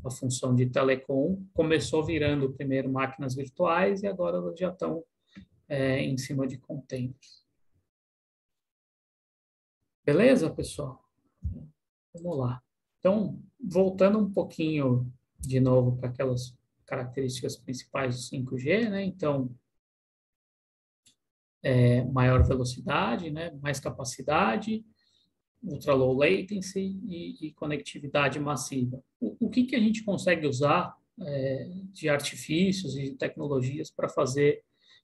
a função de telecom começou virando primeiro máquinas virtuais e agora elas já estão em cima de containers. Beleza, pessoal? Vamos lá. Então, voltando um pouquinho de novo para aquelas características principais do 5G, né? Então, maior velocidade, né? Mais capacidade, ultra low latency e conectividade massiva. O que a gente consegue usar de artifícios e tecnologias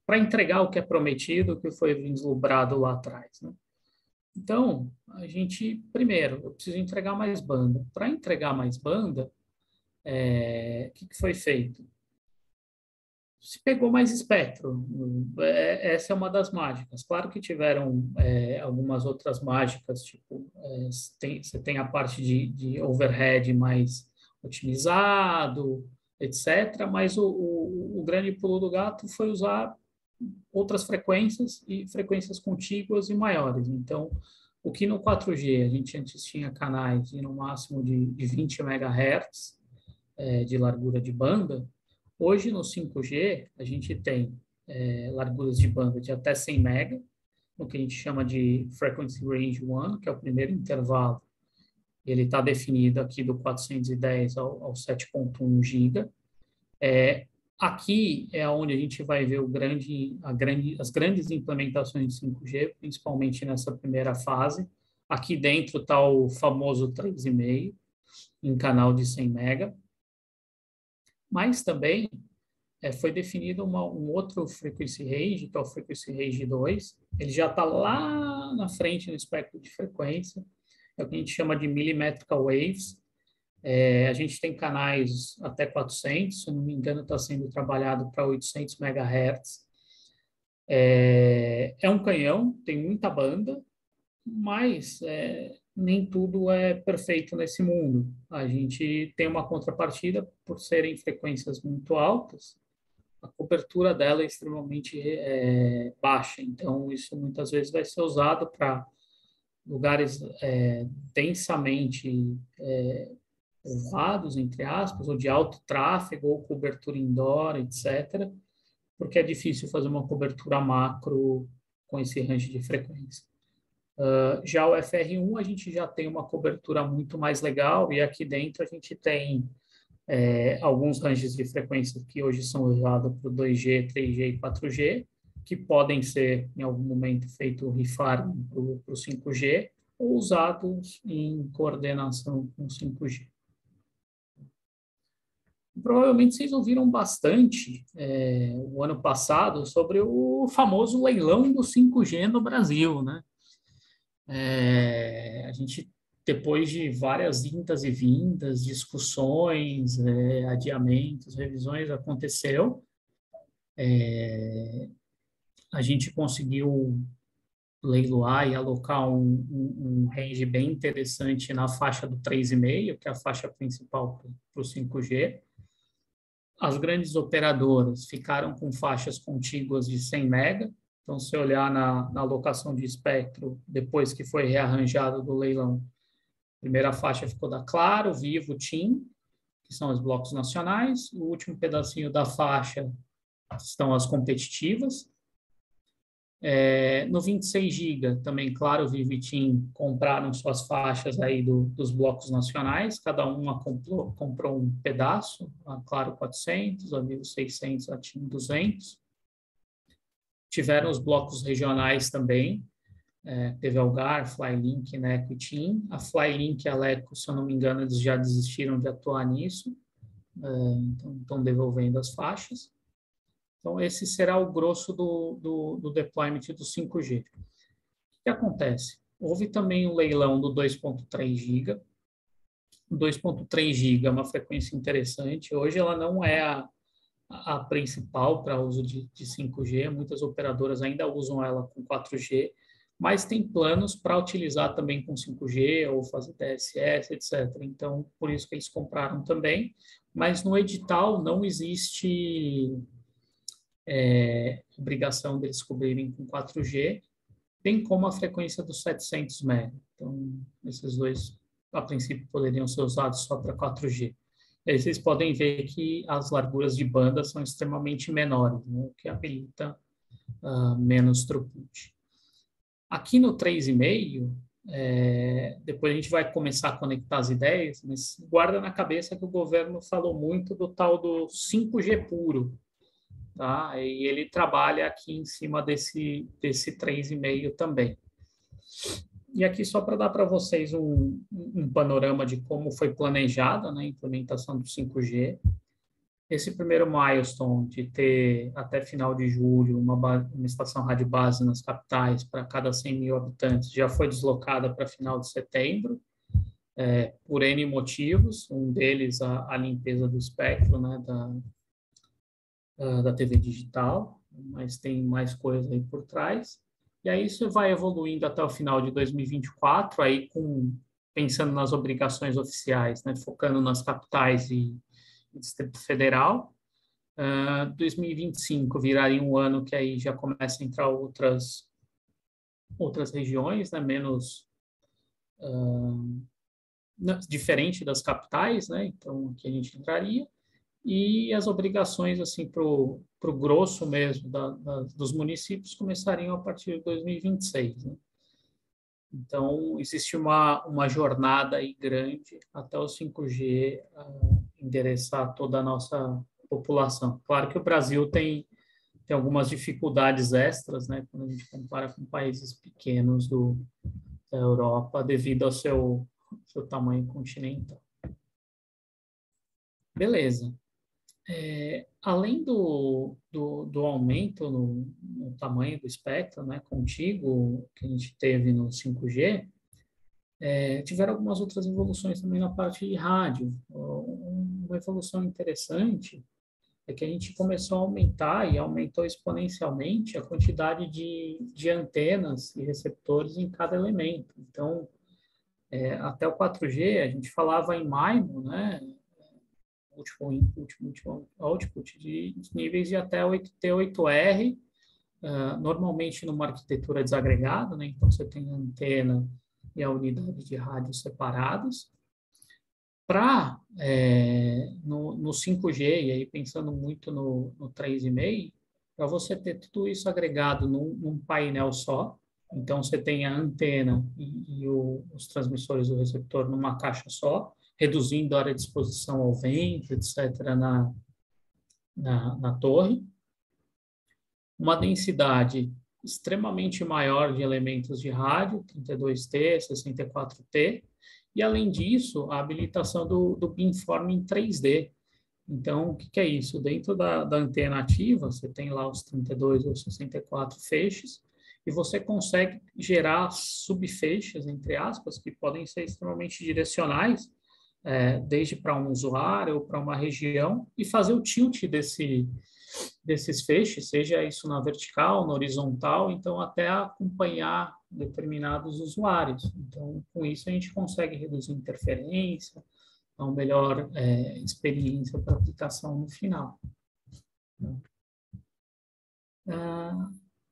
para entregar o que é prometido, o que foi vislumbrado lá atrás, né? Então, primeiro, eu preciso entregar mais banda. Para entregar mais banda, o que foi feito? Se pegou mais espectro. Essa é uma das mágicas. Claro que tiveram algumas outras mágicas, tipo, você tem a parte de overhead mais otimizado, etc., mas o grande pulo do gato foi usar outras frequências e frequências contíguas e maiores. Então, o que no 4G a gente antes tinha canais de no máximo de 20 MHz de largura de banda, hoje no 5G a gente tem larguras de banda de até 100 MB, o que a gente chama de Frequency Range 1, que é o primeiro intervalo. Ele está definido aqui do 410 ao 7.1 GB. Aqui é onde a gente vai ver as grandes implementações de 5G, principalmente nessa primeira fase. Aqui dentro está o famoso 3,5 em canal de 100 MB. Mas também foi definido um outro frequency range, que é o frequency range 2. Ele já está lá na frente no espectro de frequência. É o que a gente chama de millimetrical waves. A gente tem canais até 400, se não me engano, está sendo trabalhado para 800 MHz. É um canhão, tem muita banda, mas nem tudo é perfeito nesse mundo. A gente tem uma contrapartida por serem frequências muito altas, a cobertura dela é extremamente baixa, então isso muitas vezes vai ser usado para lugares densamente povoados, entre aspas, ou de alto tráfego, ou cobertura indoor, etc., porque é difícil fazer uma cobertura macro com esse range de frequência. Já o FR1, a gente já tem uma cobertura muito mais legal, e aqui dentro a gente tem alguns ranges de frequência que hoje são usados para o 2G, 3G e 4G, que podem ser, em algum momento, feito refarming para o 5G, ou usados em coordenação com 5G. Provavelmente vocês ouviram bastante o ano passado sobre o famoso leilão do 5G no Brasil, né? A gente, depois de várias indas e vindas, discussões, adiamentos, revisões, aconteceu. A gente conseguiu leiloar e alocar um range bem interessante na faixa do 3,5, que é a faixa principal para o 5G. As grandes operadoras ficaram com faixas contíguas de 100 MB. Então, se olhar na alocação de espectro, depois que foi rearranjado do leilão, a primeira faixa ficou da Claro, Vivo, TIM, que são os blocos nacionais. O último pedacinho da faixa estão as competitivas. No 26 GB, também, Claro, Vivo e TIM compraram suas faixas aí dos blocos nacionais, cada uma comprou um pedaço, a Claro 400, a Vivo 600, a TIM 200. Tiveram os blocos regionais também, teve Algar, Flylink, Neco e TIM. A Flylink e a Leco, se eu não me engano, eles já desistiram de atuar nisso, então estão devolvendo as faixas. Então, esse será o grosso do deployment do 5G. O que acontece? houve também um leilão do 2.3 GB. 2.3 GB é uma frequência interessante. Hoje ela não é a principal para uso de 5G. Muitas operadoras ainda usam ela com 4G, mas tem planos para utilizar também com 5G ou fazer DSS, etc. Então, por isso que eles compraram também. Mas no edital não existe obrigação deles cobrirem com 4G, bem como a frequência dos 700 MHz. Então, esses dois, a princípio, poderiam ser usados só para 4G. E aí vocês podem ver que as larguras de banda são extremamente menores, né, o que habilita menos throughput. Aqui no 3,5, depois a gente vai começar a conectar as ideias, mas guarda na cabeça que o governo falou muito do tal do 5G puro, tá? E ele trabalha aqui em cima desse 3,5 também. E aqui só para dar para vocês um panorama de como foi planejada, né, a implementação do 5G. Esse primeiro milestone de ter até final de julho uma estação rádio base nas capitais para cada 100 mil habitantes já foi deslocada para final de setembro, por N motivos, um deles a limpeza do espectro, né, da TV digital, mas tem mais coisa aí por trás. E aí isso vai evoluindo até o final de 2024, aí pensando nas obrigações oficiais, né, focando nas capitais e Distrito Federal. 2025 viraria um ano que aí já começa a entrar outras regiões, né, menos diferente das capitais, né, então aqui a gente entraria. E as obrigações, assim, para o grosso mesmo dos municípios começariam a partir de 2026, né? Então, existe uma jornada aí grande até o 5G endereçar toda a nossa população. Claro que o Brasil tem algumas dificuldades extras, né, quando a gente compara com países pequenos da Europa, devido ao seu tamanho continental. Beleza. Além do aumento no tamanho do espectro, né, contíguo, que a gente teve no 5G, tiveram algumas outras evoluções também na parte de rádio. Uma evolução interessante é que a gente começou a aumentar e aumentou exponencialmente a quantidade de antenas e receptores em cada elemento. Então, até o 4G, a gente falava em MIMO, né? Último input, último output de níveis de até T8R, normalmente numa arquitetura desagregada, né? Então você tem a antena e a unidade de rádio separadas. No 5G, e aí pensando muito no 3,5, para você ter tudo isso agregado num painel só, então você tem a antena e os transmissores do receptor numa caixa só, reduzindo a área de exposição ao vento, etc., na torre. Uma densidade extremamente maior de elementos de rádio, 32T, 64T, e, além disso, a habilitação do beamforming 3D. Então, o que é isso? Dentro da antena ativa, você tem lá os 32 ou 64 feixes, e você consegue gerar subfeixes, entre aspas, que podem ser extremamente direcionais, desde para um usuário ou para uma região, e fazer o tilt desses feixes, seja isso na vertical, na horizontal, então até acompanhar determinados usuários. Então, com isso, a gente consegue reduzir interferência, uma melhor experiência para a aplicação no final. O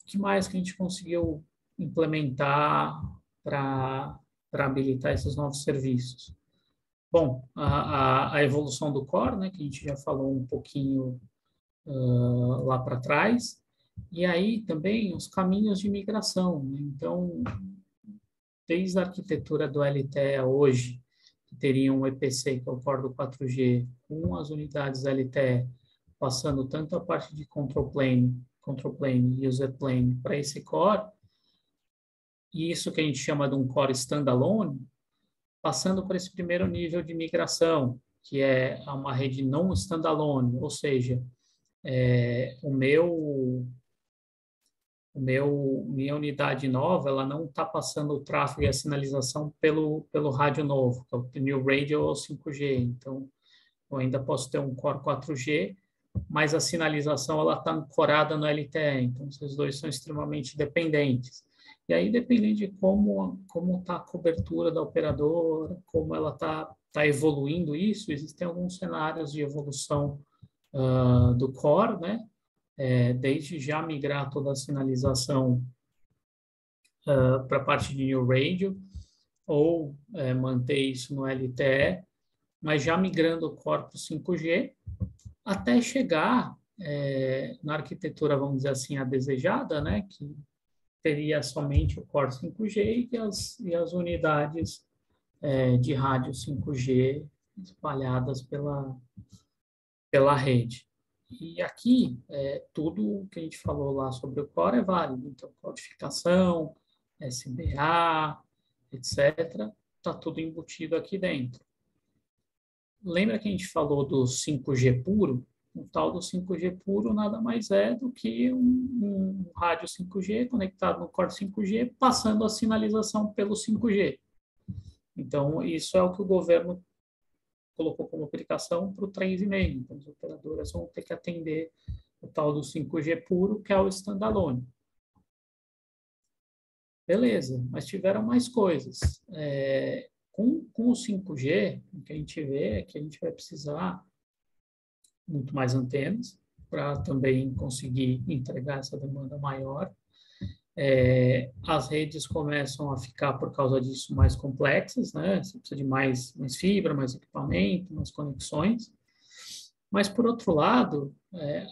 que mais que a gente conseguiu implementar para habilitar esses novos serviços? Bom, a evolução do core, né, que a gente já falou um pouquinho lá para trás, e aí também os caminhos de migração, né? Então, desde a arquitetura do LTE hoje, que teria um EPC, que é o core do 4G, com as unidades LTE, passando tanto a parte de control plane e user plane para esse core, e isso que a gente chama de um core standalone, passando por esse primeiro nível de migração, que é uma rede não standalone, ou seja, o meu minha unidade nova, ela não está passando o tráfego e a sinalização pelo rádio novo, que é o New Radio ou 5G. Então, eu ainda posso ter um Core 4G, mas a sinalização ela está ancorada no LTE. Então, esses dois são extremamente dependentes. E aí, dependendo de como está a cobertura da operadora, como ela tá evoluindo isso, existem alguns cenários de evolução do Core, né? Desde já migrar toda a sinalização para a parte de New Radio, ou manter isso no LTE, mas já migrando o Core para o 5G, até chegar na arquitetura, vamos dizer assim, a desejada, né, que teria somente o Core 5G e as unidades de rádio 5G espalhadas pela rede. E aqui, tudo que a gente falou lá sobre o Core é válido. Então, codificação, SBA, etc., está tudo embutido aqui dentro. Lembra que a gente falou do 5G puro? O tal do 5G puro nada mais é do que um rádio 5G conectado no Core 5G, passando a sinalização pelo 5G. Então, isso é o que o governo colocou como aplicação para o 3,5. Então, as operadoras vão ter que atender o tal do 5G puro, que é o standalone. Beleza, mas tiveram mais coisas. Com o 5G, o que a gente vê é que a gente vai precisar muito mais antenas para também conseguir entregar essa demanda maior. As redes começam a ficar, por causa disso, mais complexas, né? Você precisa de mais fibra, mais equipamento, mais conexões. Mas, por outro lado,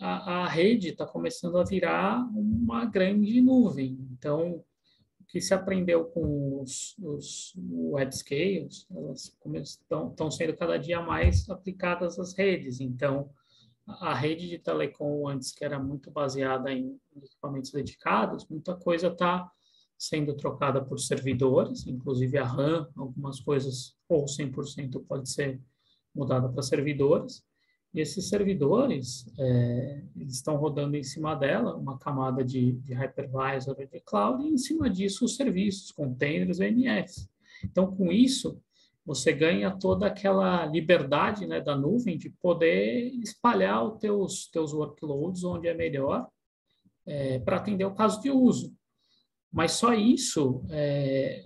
a rede está começando a virar uma grande nuvem. Então, o que se aprendeu com os web scales, elas estão sendo cada dia mais aplicadas às redes. Então, a rede de telecom antes, que era muito baseada em equipamentos dedicados, muita coisa está sendo trocada por servidores, inclusive a RAM, algumas coisas, ou 100% pode ser mudada para servidores. E esses servidores, eles estão rodando em cima dela uma camada de hypervisor de cloud, e em cima disso os serviços, containers, VMS. Então, com isso, você ganha toda aquela liberdade, né, da nuvem de poder espalhar os teus workloads onde é melhor para atender o caso de uso. Mas só isso,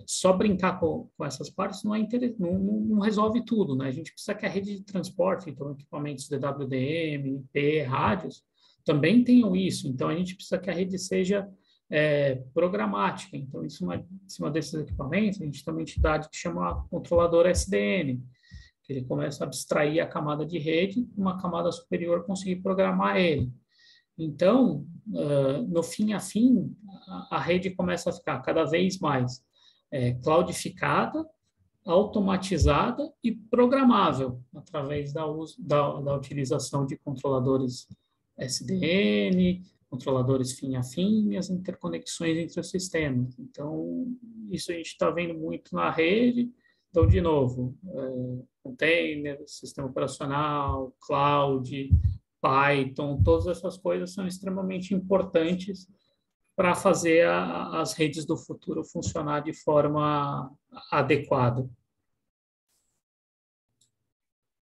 só brincar com essas partes não resolve tudo, né? A gente precisa que a rede de transporte, então equipamentos DWDM, IP, rádios, também tenham isso. Então a gente precisa que a rede seja programática. Então, em cima desses equipamentos, a gente tem uma entidade que chama controlador SDN, que ele começa a abstrair a camada de rede, uma camada superior conseguir programar ele. Então, no fim a fim, a rede começa a ficar cada vez mais cloudificada, automatizada e programável, através da utilização de controladores SDN, controladores fim a fim e as interconexões entre os sistemas. Então, isso a gente está vendo muito na rede. Então, de novo, container, sistema operacional, cloud, Python, todas essas coisas são extremamente importantes para fazer as redes do futuro funcionar de forma adequada.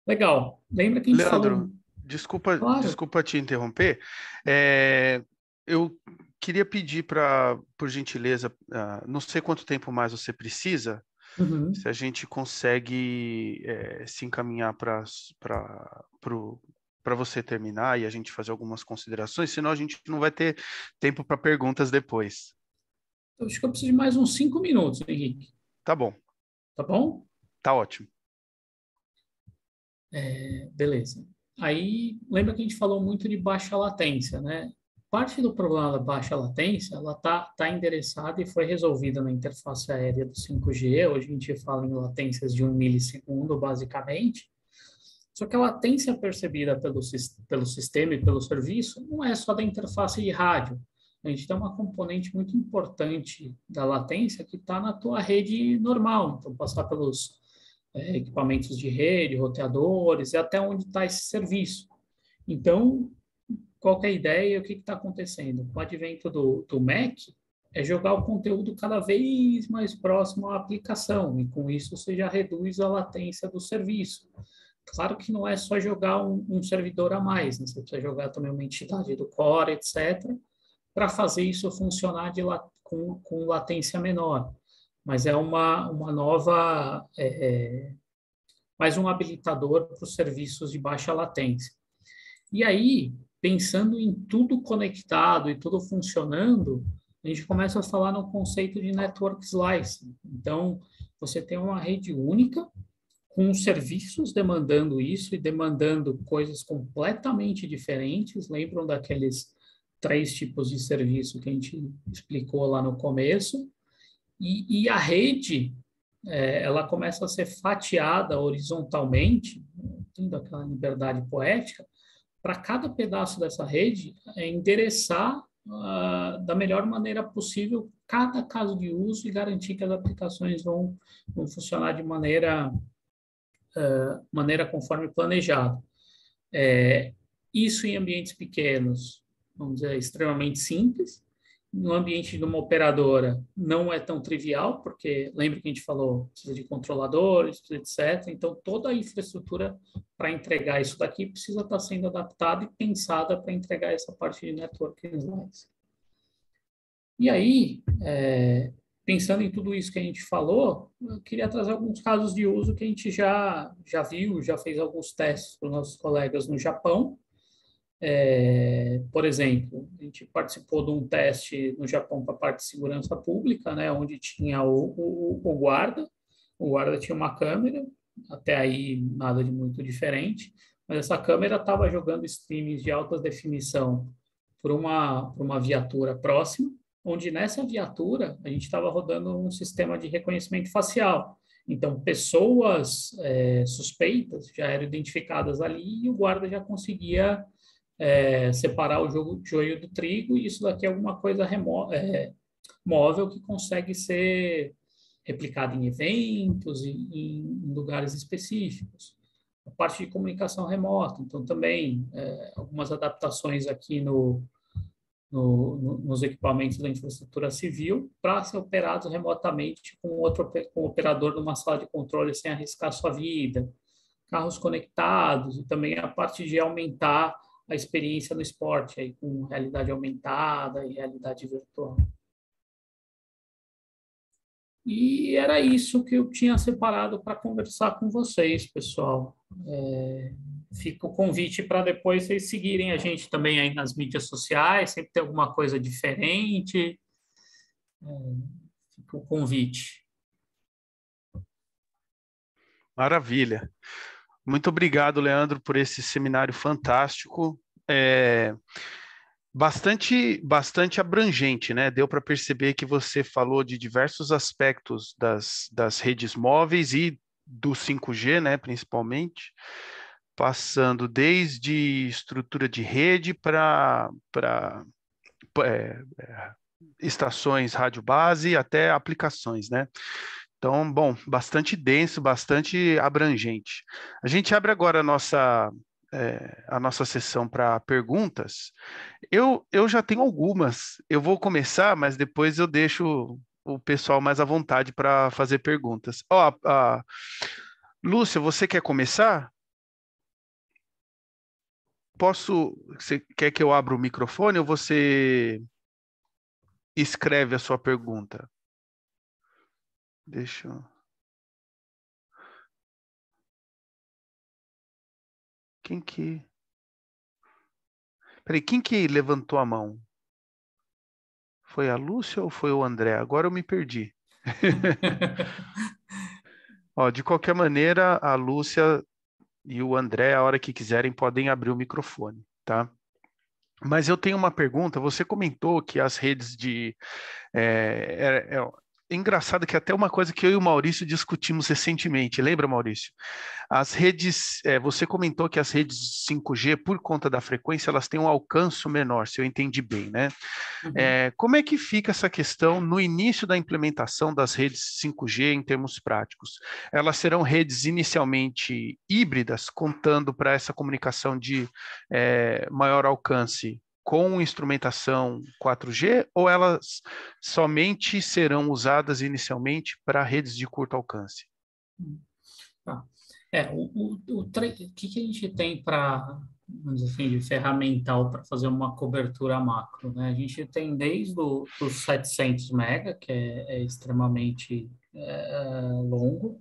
Legal. Lembra que a gente falou... Leandro, desculpa, Claro. desculpa te interromper. Eu queria pedir por gentileza, não sei quanto tempo mais você precisa, se a gente consegue se encaminhar para você terminar e a gente fazer algumas considerações, senão a gente não vai ter tempo para perguntas depois. Eu acho que eu preciso de mais uns 5 minutos, Henrique. Tá bom. Tá bom? Tá ótimo. Beleza. Aí, lembra que a gente falou muito de baixa latência, né? Parte do problema da baixa latência, ela tá endereçada e foi resolvida na interface aérea do 5G. Hoje a gente fala em latências de 1 milissegundo, basicamente. Só que a latência percebida pelo sistema e pelo serviço não é só da interface de rádio. A gente tem uma componente muito importante da latência que está na tua rede normal. Então, passar pelos equipamentos de rede, roteadores, e até onde está esse serviço. Então, qual que é a ideia e o que está acontecendo? O advento do Mac é jogar o conteúdo cada vez mais próximo à aplicação, e com isso você já reduz a latência do serviço. Claro que não é só jogar um servidor a mais, né? Você precisa jogar também uma entidade do core, etc., para fazer isso funcionar com latência menor. Mas é uma nova, mais um habilitador para os serviços de baixa latência. E aí, pensando em tudo conectado e tudo funcionando, a gente começa a falar no conceito de network slicing. Então, você tem uma rede única com serviços demandando isso e demandando coisas completamente diferentes. Lembram daqueles 3 tipos de serviço que a gente explicou lá no começo? E a rede, ela começa a ser fatiada horizontalmente, tendo aquela liberdade poética, para cada pedaço dessa rede endereçar da melhor maneira possível cada caso de uso e garantir que as aplicações vão funcionar de maneira conforme planejado. Isso em ambientes pequenos, vamos dizer, é extremamente simples. No ambiente de uma operadora não é tão trivial, porque lembra que a gente falou, precisa de controladores, etc. Então, toda a infraestrutura para entregar isso daqui precisa estar sendo adaptada e pensada para entregar essa parte de networking slice. E aí, pensando em tudo isso que a gente falou, eu queria trazer alguns casos de uso que a gente já viu, já fez alguns testes para os nossos colegas no Japão. Por exemplo, a gente participou de um teste no Japão para a parte de segurança pública, né, onde tinha o guarda. O guarda tinha uma câmera, até aí nada de muito diferente, mas essa câmera estava jogando streams de alta definição por uma viatura próxima, onde nessa viatura a gente estava rodando um sistema de reconhecimento facial. Então, pessoas suspeitas já eram identificadas ali e o guarda já conseguia separar o joio do trigo, e isso daqui é alguma coisa móvel que consegue ser replicada em eventos e em lugares específicos. A parte de comunicação remota, então também algumas adaptações aqui nos equipamentos da infraestrutura civil para ser operados remotamente com o operador numa sala de controle sem arriscar sua vida, carros conectados e também a parte de aumentar a experiência no esporte, aí, com realidade aumentada e realidade virtual. E era isso que eu tinha separado para conversar com vocês, pessoal. Fica o convite para depois vocês seguirem a gente também aí nas mídias sociais, sempre tem alguma coisa diferente. Fica o convite. Maravilha. Muito obrigado, Leandro, por esse seminário fantástico. Bastante abrangente, né? Deu para perceber que você falou de diversos aspectos das redes móveis e do 5G, né, principalmente, passando desde estrutura de rede para estações rádio base até aplicações, né? Então, bom, bastante denso, bastante abrangente. A gente abre agora a nossa sessão para perguntas. Eu já tenho algumas. Eu vou começar, mas depois eu deixo o pessoal mais à vontade para fazer perguntas. Lúcia, você quer começar? Você quer que eu abra o microfone ou você escreve a sua pergunta? Deixa eu... Peraí, quem que levantou a mão? Foi a Lúcia ou foi o André? Agora eu me perdi. Ó, de qualquer maneira, a Lúcia e o André, a hora que quiserem, podem abrir o microfone, tá? Mas eu tenho uma pergunta. Você comentou que as redes de engraçado que até uma coisa que eu e o Maurício discutimos recentemente, lembra, Maurício? As redes, você comentou que as redes 5G, por conta da frequência, elas têm um alcance menor, se eu entendi bem, né? Uhum. Como é que fica essa questão no início da implementação das redes 5G em termos práticos? Elas serão redes inicialmente híbridas, contando para essa comunicação de maior alcance com instrumentação 4G, ou elas somente serão usadas inicialmente para redes de curto alcance? Tá. O que a gente tem para, vamos dizer assim, de ferramental para fazer uma cobertura macro, né? A gente tem desde os 700 mega, que é extremamente longo,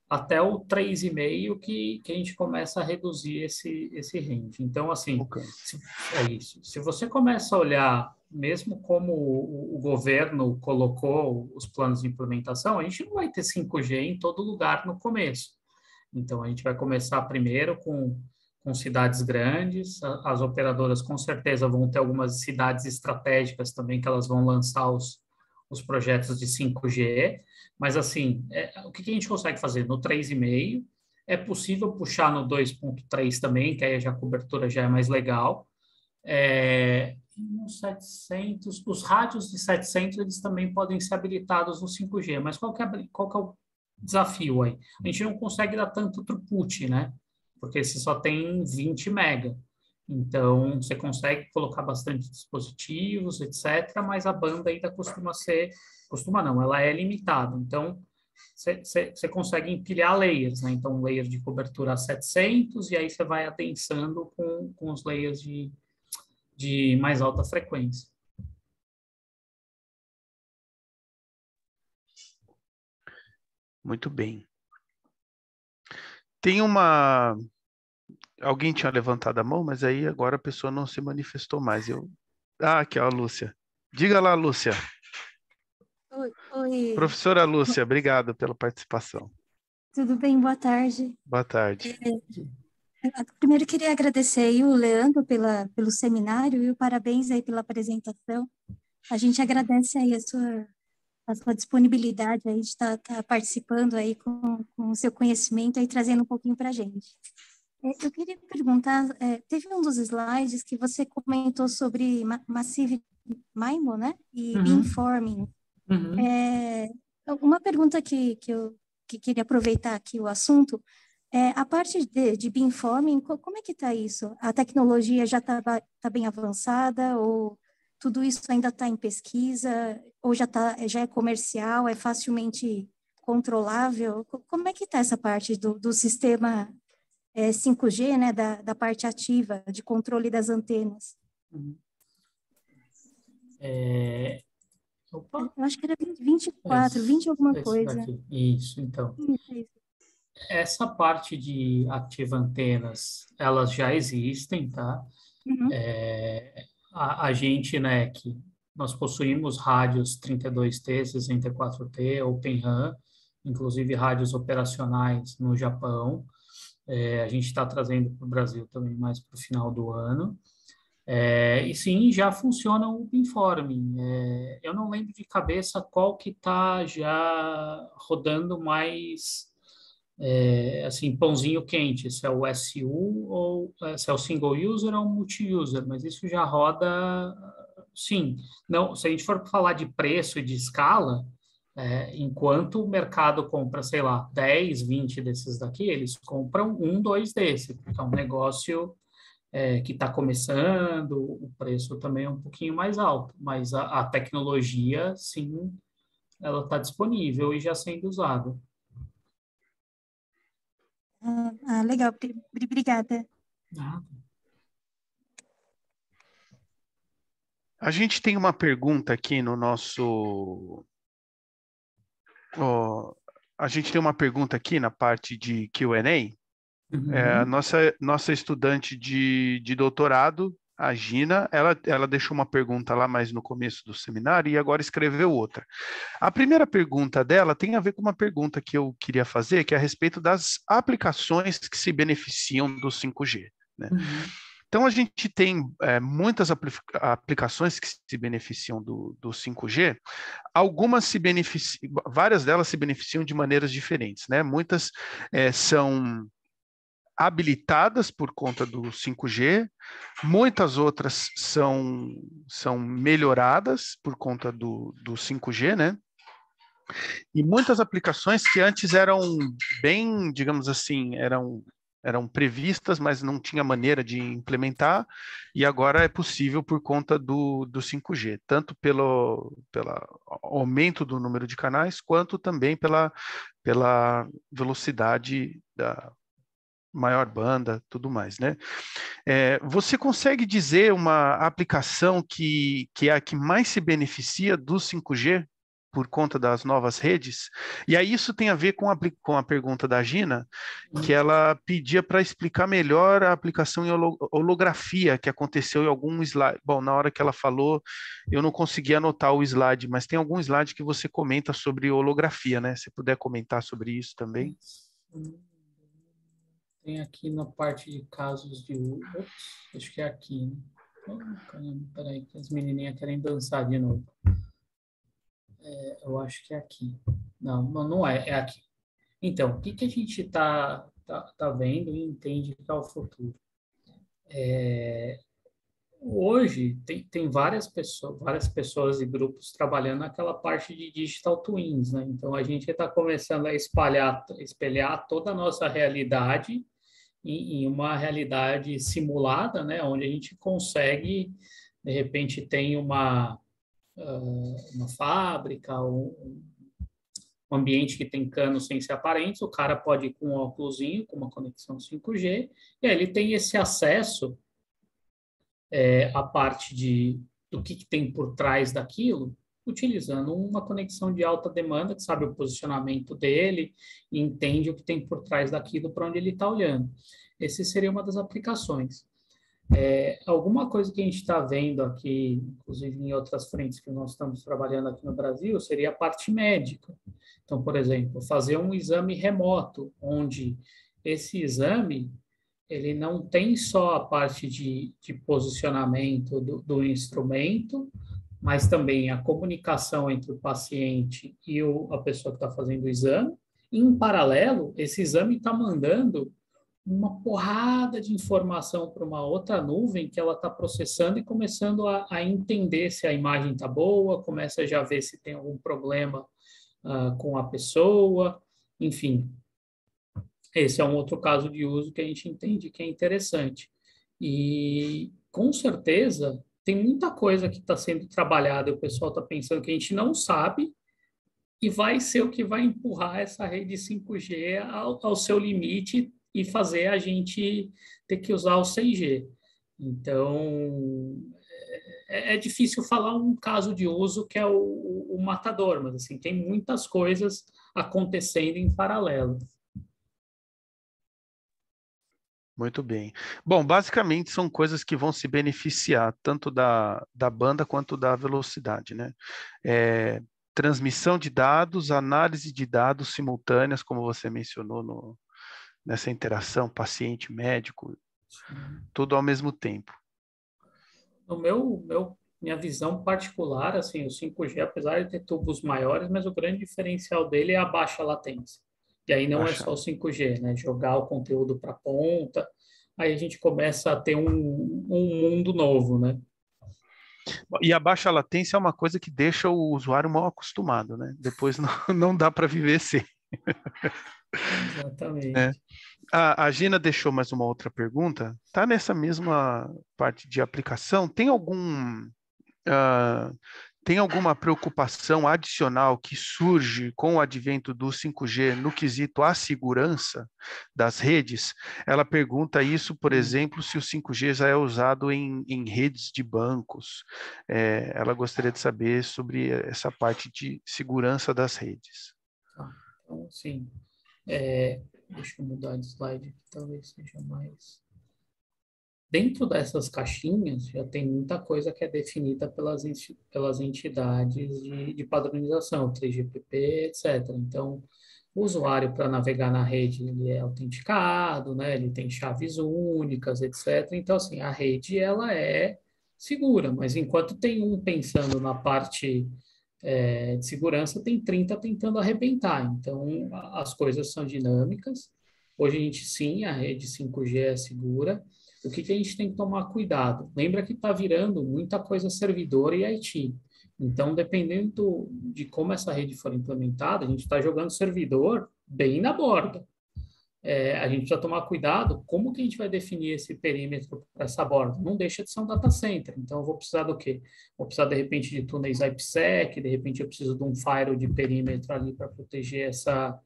até o 3,5 que a gente começa a reduzir esse range. Então, assim, Alcance. é isso. Se você começa a olhar, mesmo como o governo colocou os planos de implementação, a gente não vai ter 5G em todo lugar no começo. Então, a gente vai começar primeiro com cidades grandes, as operadoras com certeza vão ter algumas cidades estratégicas também que elas vão lançar os projetos de 5G, mas assim, o que a gente consegue fazer? No 3,5, é possível puxar no 2,3 também, que aí já a cobertura já é mais legal. No 700, os rádios de 700 eles também podem ser habilitados no 5G, mas qual que é o desafio aí? A gente não consegue dar tanto throughput, né? Porque você só tem 20 mega. Então, você consegue colocar bastante dispositivos, etc., mas a banda ainda costuma não, ela é limitada. Então, você consegue empilhar layers, né? Então, um layer de cobertura a 700, e aí você vai adensando com os layers de mais alta frequência. Muito bem. Tem uma. Alguém tinha levantado a mão, mas aí agora a pessoa não se manifestou mais. Aqui, ó, a Lúcia. Diga lá, Lúcia. Oi, oi, Professora Lúcia, obrigado pela participação. tudo bem? Boa tarde. Boa tarde. Primeiro queria agradecer aí o Leandro pelo seminário e o parabéns aí pela apresentação. A gente agradece aí a sua disponibilidade aí de estar participando aí com o seu conhecimento aí trazendo um pouquinho para a gente. Eu queria perguntar, teve um dos slides que você comentou sobre Massive MIMO, né? E Beamforming. Uma pergunta que eu queria aproveitar aqui o assunto a parte de beamforming, como é que está isso? A tecnologia já está bem avançada ou tudo isso ainda está em pesquisa ou já é comercial, é facilmente controlável? Como é que está essa parte do sistema 5G, né, da parte ativa de controle das antenas? Opa. Eu acho que era 24, 20 alguma coisa. Daqui. Isso, então. Isso. Essa parte de ativa antenas, elas já existem, tá? Uhum. A gente, né, que nós possuímos rádios 32T, 64T, Open RAN, inclusive rádios operacionais no Japão. A gente está trazendo para o Brasil também mais para o final do ano. E sim, já funciona o beamforming. Eu não lembro de cabeça qual que está já rodando mais, assim, pãozinho quente, se é o SU ou se é o single user ou multi-user, mas isso já roda, sim. Não, se a gente for falar de preço e de escala, enquanto o mercado compra, sei lá, 10, 20 desses daqui, eles compram um, dois desses, porque é um negócio que está começando, o preço também é um pouquinho mais alto, mas a tecnologia, sim, ela está disponível e já sendo usada. Legal, obrigada. A gente tem uma pergunta aqui no nosso. A gente tem uma pergunta aqui na parte de Q&A. A nossa estudante de doutorado, a Gina, ela deixou uma pergunta lá mais no começo do seminário e agora escreveu outra. A primeira pergunta dela tem a ver com uma pergunta que eu queria fazer, que é a respeito das aplicações que se beneficiam do 5G, né? Então, a gente tem muitas aplicações que se beneficiam do 5G. Algumas se beneficiam, várias delas se beneficiam de maneiras diferentes, né? Muitas são habilitadas por conta do 5G, muitas outras são melhoradas por conta do 5G, né? E muitas aplicações que antes eram bem, digamos assim, eram previstas, mas não tinha maneira de implementar, e agora é possível por conta do 5G, tanto pelo aumento do número de canais, quanto também pela velocidade da maior banda, tudo mais, né? Você consegue dizer uma aplicação que é a que mais se beneficia do 5G por conta das novas redes? E aí isso tem a ver com a pergunta da Gina, que ela pedia para explicar melhor a aplicação em holografia que aconteceu em algum slide. Bom, na hora que ela falou, eu não consegui anotar o slide, mas tem algum slide que você comenta sobre holografia, né? Se puder comentar sobre isso também. Tem aqui na parte de casos de uso. Acho que é aqui, né? Oh, caramba, peraí, que as menininhas querem dançar de novo. Eu acho que é aqui. Não é, é aqui. Então, o que a gente tá vendo e entende que é o futuro? Hoje tem várias pessoas e grupos trabalhando naquela parte de digital twins, né? Então a gente está começando a espelhar toda a nossa realidade em uma realidade simulada, né? Onde a gente consegue, de repente, tem uma fábrica, um ambiente que tem canos sem ser aparentes, o cara pode ir com um óculosinho, com uma conexão 5G, e aí ele tem esse acesso à parte do que tem por trás daquilo, utilizando uma conexão de alta demanda, que sabe o posicionamento dele, e entende o que tem por trás daquilo para onde ele está olhando. Esse seria uma das aplicações. Alguma coisa que a gente está vendo aqui, inclusive em outras frentes que nós estamos trabalhando aqui no Brasil, seria a parte médica. Então, por exemplo, fazer um exame remoto, onde esse exame ele não tem só a parte de posicionamento do instrumento, mas também a comunicação entre o paciente e a pessoa que está fazendo o exame. Em paralelo, esse exame está mandando uma porrada de informação para uma outra nuvem que ela está processando e começando a entender se a imagem está boa, começa a já ver se tem algum problema com a pessoa, enfim. Esse é um outro caso de uso que a gente entende que é interessante. E, com certeza, tem muita coisa que está sendo trabalhada e o pessoal está pensando que a gente não sabe e vai ser o que vai empurrar essa rede 5G ao seu limite e fazer a gente ter que usar o 6G. Então, é difícil falar um caso de uso que é o matador, mas assim, tem muitas coisas acontecendo em paralelo. Muito bem. Bom, basicamente são coisas que vão se beneficiar tanto da banda quanto da velocidade, né? Transmissão de dados, análise de dados simultâneas, como você mencionou nessa interação paciente-médico, tudo ao mesmo tempo. No minha visão particular, assim, o 5G, apesar de ter tubos maiores, mas o grande diferencial dele é a baixa latência. E aí não é só o 5G, né? Jogar o conteúdo para a ponta, aí a gente começa a ter um mundo novo, né? E a baixa latência é uma coisa que deixa o usuário mal acostumado, né? Depois não dá para viver sem. Exatamente. A Gina deixou mais uma outra pergunta. Tá nessa mesma parte de aplicação? Tem alguma preocupação adicional que surge com o advento do 5G no quesito à segurança das redes? Ela pergunta isso, por exemplo, se o 5G já é usado em redes de bancos. Ela gostaria de saber sobre essa parte de segurança das redes. Então, sim. Deixa eu mudar de slide, que talvez seja mais... Dentro dessas caixinhas, já tem muita coisa que é definida pelas entidades de padronização, 3GPP, etc. Então, O usuário, para navegar na rede, ele é autenticado, né? Ele tem chaves únicas, etc. Então, assim, a rede, ela é segura, mas enquanto tem um pensando na parte de segurança, tem 30 tentando arrebentar. Então, as coisas são dinâmicas. Hoje a gente, sim, a rede 5G é segura. O que a gente tem que tomar cuidado? Lembra que está virando muita coisa servidor e IT. Então, dependendo de como essa rede for implementada, a gente está jogando servidor bem na borda. A gente precisa tomar cuidado como que a gente vai definir esse perímetro para essa borda. Não deixa de ser um data center. Então, eu vou precisar do quê? Vou precisar, de repente, de túneis IPsec, de repente eu preciso de um firewall de perímetro ali para proteger essa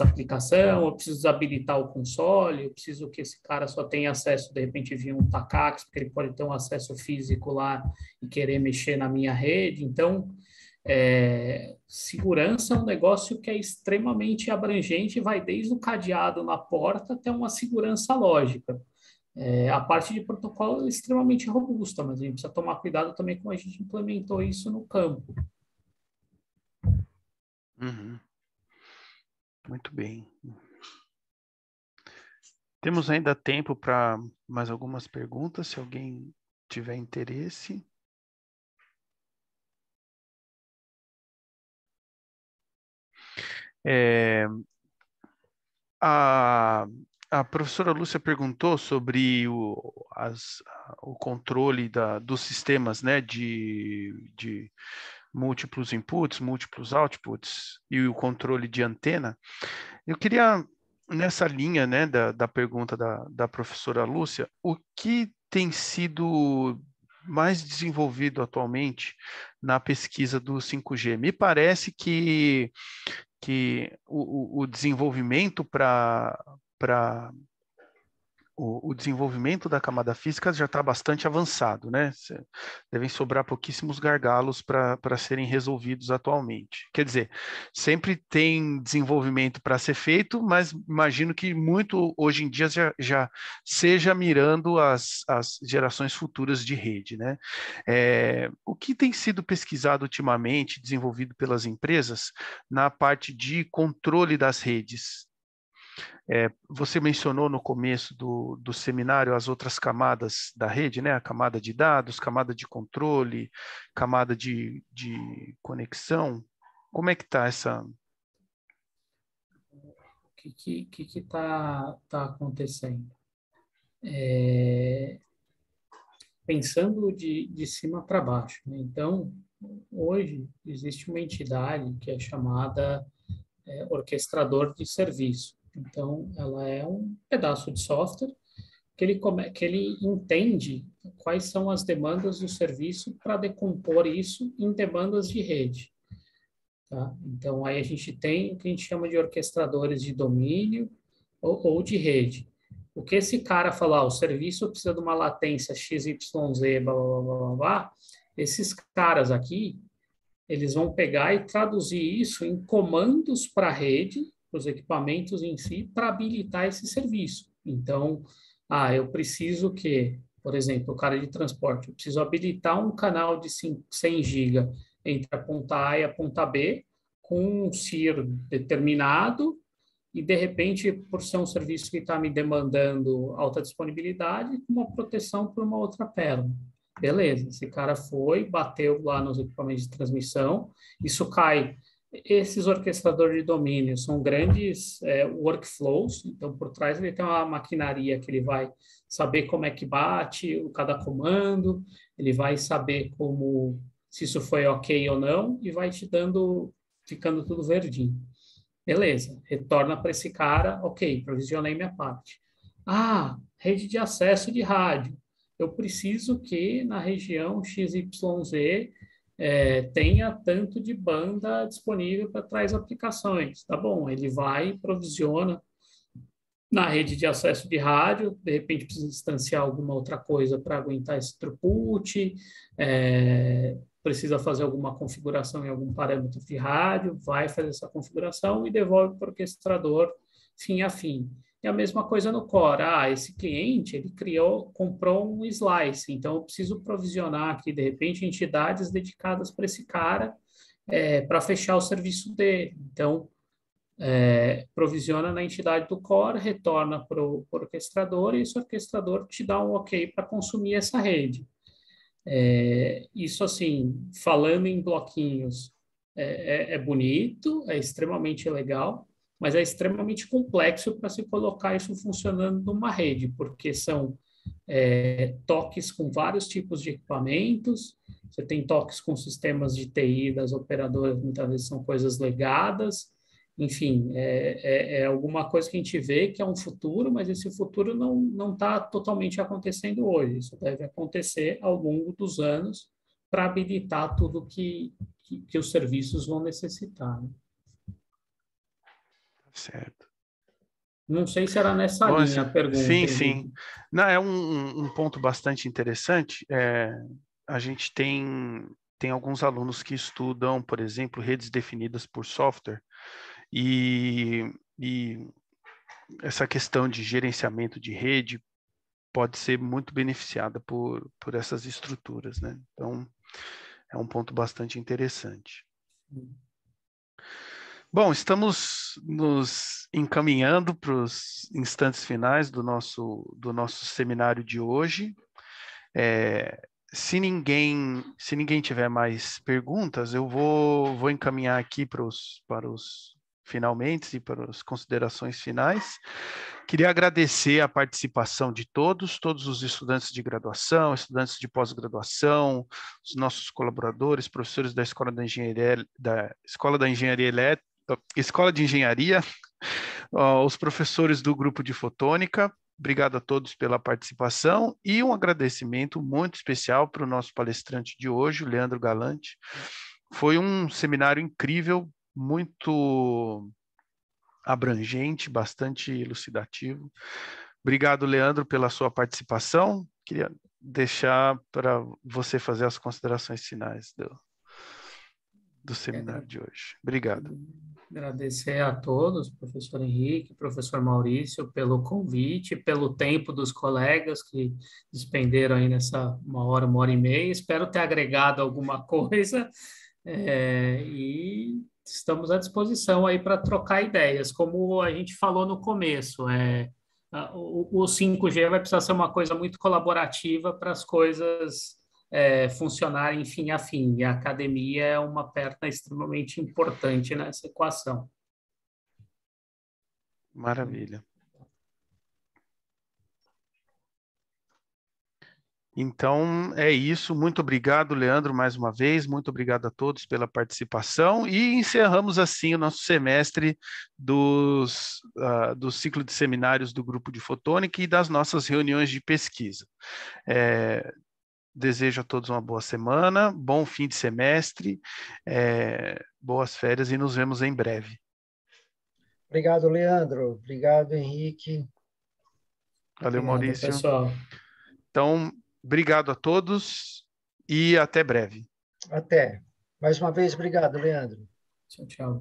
aplicação, eu preciso desabilitar o console, eu preciso que esse cara só tenha acesso, de repente, via um TACAX, porque ele pode ter um acesso físico lá e querer mexer na minha rede. Então, segurança é um negócio que é extremamente abrangente, vai desde o cadeado na porta até uma segurança lógica. A parte de protocolo é extremamente robusta, mas a gente precisa tomar cuidado também como a gente implementou isso no campo. Uhum. Muito bem. Temos ainda tempo para mais algumas perguntas, se alguém tiver interesse. A professora Lúcia perguntou sobre o controle dos sistemas, né, de múltiplos inputs, múltiplos outputs e o controle de antena. Eu queria, nessa linha, né, da pergunta da professora Lúcia, o que tem sido mais desenvolvido atualmente na pesquisa do 5G? Me parece que o desenvolvimento o desenvolvimento da camada física já está bastante avançado, né? Devem sobrar pouquíssimos gargalos para serem resolvidos atualmente. Quer dizer, sempre tem desenvolvimento para ser feito, mas imagino que muito hoje em dia já seja mirando as gerações futuras de rede, né? O que tem sido pesquisado ultimamente, desenvolvido pelas empresas, na parte de controle das redes? Você mencionou no começo do seminário as outras camadas da rede, né? A camada de dados, camada de controle, camada de conexão. Como é que está essa... O que tá acontecendo? Pensando de cima para baixo, né? Então, hoje existe uma entidade que é chamada orquestrador de serviço. Então, ela é um pedaço de software que ele entende quais são as demandas do serviço para decompor isso em demandas de rede. Tá? Então, aí a gente tem o que a gente chama de orquestradores de domínio ou de rede. O que esse cara falar, o serviço precisa de uma latência XYZ, blá, blá, blá, blá, blá, esses caras aqui, eles vão pegar e traduzir isso em comandos para a rede, para os equipamentos em si, para habilitar esse serviço. Então, eu preciso que, por exemplo, o cara de transporte, eu preciso habilitar um canal de 100 GB entre a ponta A e a ponta B, com um CIR determinado, e, de repente, por ser um serviço que está me demandando alta disponibilidade, uma proteção por uma outra perna. Beleza, esse cara foi, bateu lá nos equipamentos de transmissão, isso cai. Esses orquestradores de domínio são grandes workflows, então por trás ele tem uma maquinaria que ele vai saber como é que bate cada comando, ele vai saber se isso foi ok ou não, e vai te ficando tudo verdinho. Beleza, retorna para esse cara, ok, provisionei minha parte. Rede de acesso de rádio. Eu preciso que na região XYZ tenha tanto de banda disponível para tais aplicações. Tá bom, ele vai e provisiona na rede de acesso de rádio, de repente precisa instanciar alguma outra coisa para aguentar esse throughput, precisa fazer alguma configuração em algum parâmetro de rádio, vai fazer essa configuração e devolve para o orquestrador fim a fim. E a mesma coisa no core. Esse cliente, ele comprou um slice, então eu preciso provisionar aqui, de repente, entidades dedicadas para esse cara, para fechar o serviço dele. Então, provisiona na entidade do core, retorna para o orquestrador, e esse orquestrador te dá um ok para consumir essa rede. Isso, assim, falando em bloquinhos, é bonito, é extremamente legal, mas é extremamente complexo para se colocar isso funcionando numa rede, porque são toques com vários tipos de equipamentos, você tem toques com sistemas de TI das operadoras, muitas vezes são coisas legadas, enfim, é alguma coisa que a gente vê que é um futuro, mas esse futuro não está totalmente acontecendo hoje. Isso deve acontecer ao longo dos anos para habilitar tudo que os serviços vão necessitar, né? Certo. Não sei se era nessa Bom, linha a pergunta, sim, sim. Henrique. Não, é um ponto bastante interessante. A gente tem alguns alunos que estudam, por exemplo, redes definidas por software, e essa questão de gerenciamento de rede pode ser muito beneficiada por essas estruturas, né? Então, é um ponto bastante interessante. Bom, estamos nos encaminhando para os instantes finais do nosso seminário de hoje. Se ninguém tiver mais perguntas, eu vou encaminhar aqui para os finalmente e para as considerações finais. Queria agradecer a participação de todos os estudantes de graduação, estudantes de pós-graduação, os nossos colaboradores, professores da Escola de Engenharia, os professores do grupo de fotônica. Obrigado a todos pela participação e um agradecimento muito especial para o nosso palestrante de hoje, o Leandro Galante. Foi um seminário incrível, muito abrangente, bastante elucidativo. Obrigado, Leandro, pela sua participação. Queria deixar para você fazer as considerações finais do seminário de hoje. Obrigado. Agradecer a todos, professor Henrique, professor Maurício, pelo convite, pelo tempo dos colegas que despenderam aí nessa uma hora e meia. Espero ter agregado alguma coisa, e estamos à disposição aí para trocar ideias. Como a gente falou no começo, o 5G vai precisar ser uma coisa muito colaborativa para as coisas funcionarem fim a fim. E a academia é uma perna extremamente importante nessa equação. Maravilha. Então, é isso. Muito obrigado, Leandro, mais uma vez. Muito obrigado a todos pela participação. E encerramos assim o nosso semestre do ciclo de seminários do Grupo de Fotônica e das nossas reuniões de pesquisa. Desejo a todos uma boa semana, bom fim de semestre, boas férias e nos vemos em breve. Obrigado, Leandro. Obrigado, Henrique. Valeu, Obrigado, Maurício. pessoal. Então, obrigado a todos e até breve. Até. Mais uma vez, obrigado, Leandro. Tchau, tchau.